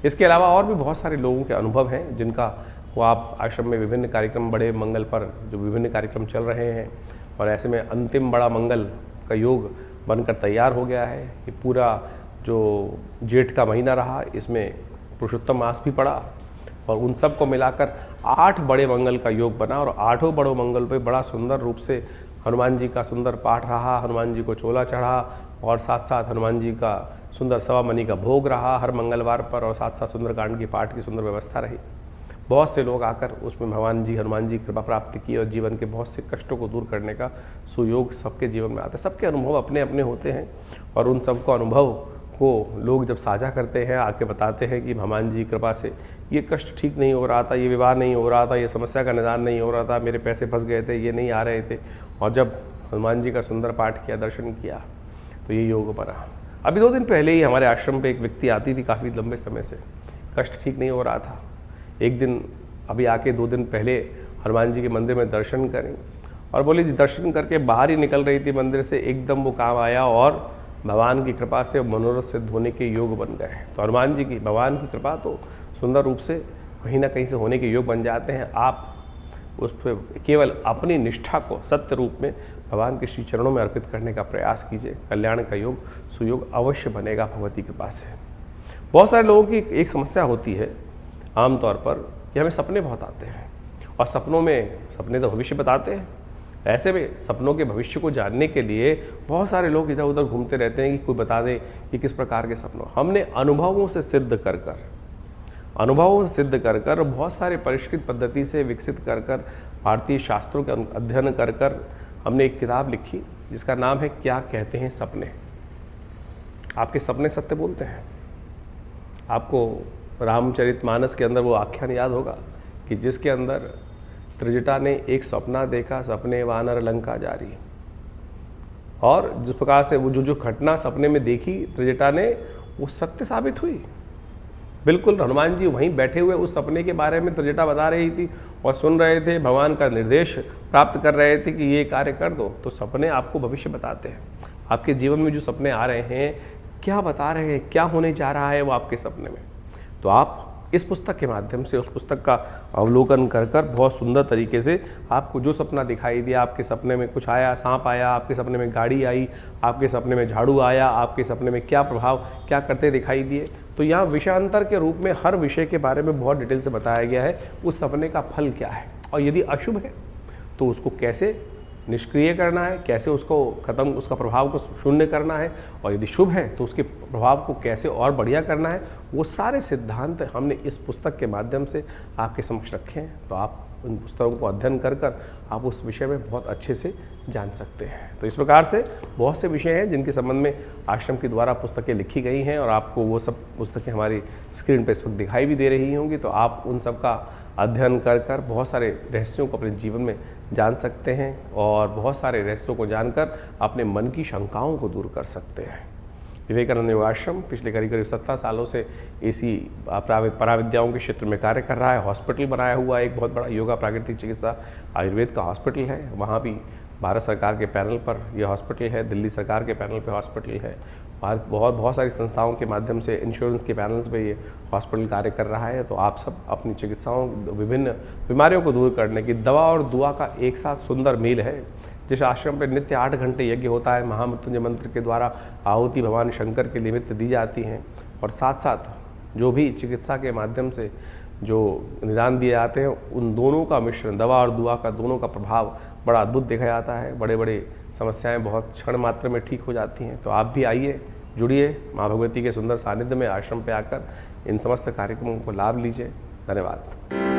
इसके अलावा और भी बहुत सारे लोगों के अनुभव हैं जिनका वो आप आश्रम में विभिन्न कार्यक्रम, बड़े मंगल पर जो विभिन्न कार्यक्रम चल रहे हैं, और ऐसे में अंतिम बड़ा मंगल का योग बनकर तैयार हो गया है। ये पूरा जो जेठ का महीना रहा, इसमें पुरुषोत्तम मास भी पड़ा और उन सब को मिलाकर 8 बड़े मंगल का योग बना। और 8 बड़ों मंगल पे बड़ा सुंदर रूप से हनुमान जी का सुंदर पाठ रहा, हनुमान जी को चोला चढ़ा और साथ साथ हनुमान जी का सुंदर सवा मनी का भोग रहा हर मंगलवार पर, और साथ साथ सुंदरकांड की पाठ की सुंदर व्यवस्था रही। बहुत से लोग आकर उसमें भगवान जी, हनुमान जी कृपा प्राप्त की और जीवन के बहुत से कष्टों को दूर करने का सुयोग सबके जीवन में आता है। सबके अनुभव अपने अपने होते हैं और उन सबको अनुभव को लोग जब साझा करते हैं, आके बताते हैं कि हनुमान जी कृपा से ये कष्ट ठीक नहीं हो रहा था, ये विवाह नहीं हो रहा था, ये समस्या का निदान नहीं हो रहा था, मेरे पैसे फंस गए थे, ये नहीं आ रहे थे, और जब हनुमान जी का सुंदर पाठ किया, दर्शन किया, तो ये योग बना। अभी 2 दिन पहले ही हमारे आश्रम पे एक व्यक्ति आती थी काफ़ी लंबे समय से, कष्ट ठीक नहीं हो रहा था। एक दिन अभी आके 2 दिन पहले हनुमान जी के मंदिर में दर्शन करें और बोली जी, दर्शन करके बाहर ही निकल रही थी मंदिर से, एकदम वो काम आया और भगवान की कृपा से मनोरथ सिद्ध होने के योग बन गए। तो हनुमान जी की, भगवान की कृपा तो सुंदर रूप से कहीं ना कहीं से होने के योग बन जाते हैं। आप उस पर केवल अपनी निष्ठा को सत्य रूप में भगवान के श्री चरणों में अर्पित करने का प्रयास कीजिए, कल्याण का योग, सुयोग अवश्य बनेगा भगवती कृपा से। बहुत सारे लोगों की एक समस्या होती है आमतौर पर कि हमें सपने बहुत आते हैं और सपनों में, सपने तो भविष्य बताते हैं। ऐसे में सपनों के भविष्य को जानने के लिए बहुत सारे लोग इधर उधर घूमते रहते हैं कि कोई बता दे कि किस प्रकार के सपनों। हमने अनुभवों से सिद्ध कर बहुत सारे परिष्कृत पद्धति से विकसित कर भारतीय शास्त्रों के अध्ययन कर हमने एक किताब लिखी जिसका नाम है क्या कहते हैं सपने। आपके सपने सत्य बोलते हैं। आपको रामचरितमानस के अंदर वो आख्यान याद होगा कि जिसके अंदर त्रिजटा ने एक सपना देखा, सपने वानर लंका जारी, और जिस प्रकार से वो जो घटना सपने में देखी त्रिजटा ने, वो सत्य साबित हुई। बिल्कुल हनुमान जी वहीं बैठे हुए उस सपने के बारे में त्रिजटा बता रही थी और सुन रहे थे, भगवान का निर्देश प्राप्त कर रहे थे कि ये कार्य कर दो। तो सपने आपको भविष्य बताते हैं। आपके जीवन में जो सपने आ रहे हैं, क्या बता रहे हैं, क्या होने जा रहा है वो आपके सपने में। तो आप इस पुस्तक के माध्यम से उस पुस्तक का अवलोकन कर बहुत सुंदर तरीके से आपको जो सपना दिखाई दिया, आपके सपने में कुछ आया, सांप आया, आपके सपने में गाड़ी आई, आपके सपने में झाड़ू आया, आपके सपने में क्या प्रभाव, क्या करते दिखाई दिए, तो यहाँ विषयांतर के रूप में हर विषय के बारे में बहुत डिटेल से बताया गया है उस सपने का फल क्या है। और यदि अशुभ है तो उसको कैसे निष्क्रिय करना है, कैसे उसको खत्म, उसका प्रभाव को शून्य करना है, और यदि शुभ है तो उसके प्रभाव को कैसे और बढ़िया करना है, वो सारे सिद्धांत हमने इस पुस्तक के माध्यम से आपके समक्ष रखे हैं। तो आप उन पुस्तकों को अध्ययन कर कर आप उस विषय में बहुत अच्छे से जान सकते हैं। तो इस प्रकार से बहुत से विषय हैं जिनके संबंध में आश्रम के द्वारा पुस्तकें लिखी गई हैं, और आपको वो सब पुस्तकें हमारी स्क्रीन पर इस वक्त दिखाई भी दे रही होंगी। तो आप उन सब का अध्ययन कर कर बहुत सारे रहस्यों को अपने जीवन में जान सकते हैं, और बहुत सारे रहस्यों को जानकर अपने मन की शंकाओं को दूर कर सकते हैं। विवेकानंद योगाश्रम पिछले करीब 17 सालों से इसी पराविद्याओं के क्षेत्र में कार्य कर रहा है। हॉस्पिटल बनाया हुआ है, एक बहुत बड़ा योगा, प्राकृतिक चिकित्सा, आयुर्वेद का हॉस्पिटल है। वहाँ भी भारत सरकार के पैनल पर यह हॉस्पिटल है, दिल्ली सरकार के पैनल पर हॉस्पिटल है, बहुत सारी संस्थाओं के माध्यम से, इंश्योरेंस के पैनल्स पे ये हॉस्पिटल कार्य कर रहा है। तो आप सब अपनी चिकित्साओं, विभिन्न बीमारियों को दूर करने की, दवा और दुआ का एक साथ सुंदर मेल है। जिस आश्रम पे नित्य 8 घंटे यज्ञ होता है, महामृत्युंजय मंत्र के द्वारा आहुति भगवान शंकर के निमित्त दी जाती हैं, और साथ साथ जो भी चिकित्सा के माध्यम से जो निदान दिए जाते हैं, उन दोनों का मिश्रण, दवा और दुआ का, दोनों का प्रभाव बड़ा अद्भुत देखा जाता है। बड़े बड़े समस्याएं बहुत क्षण मात्र में ठीक हो जाती हैं। तो आप भी आइए, जुड़िए माँ भगवती के सुंदर सानिध्य में, आश्रम पे आकर इन समस्त कार्यक्रमों को लाभ लीजिए। धन्यवाद।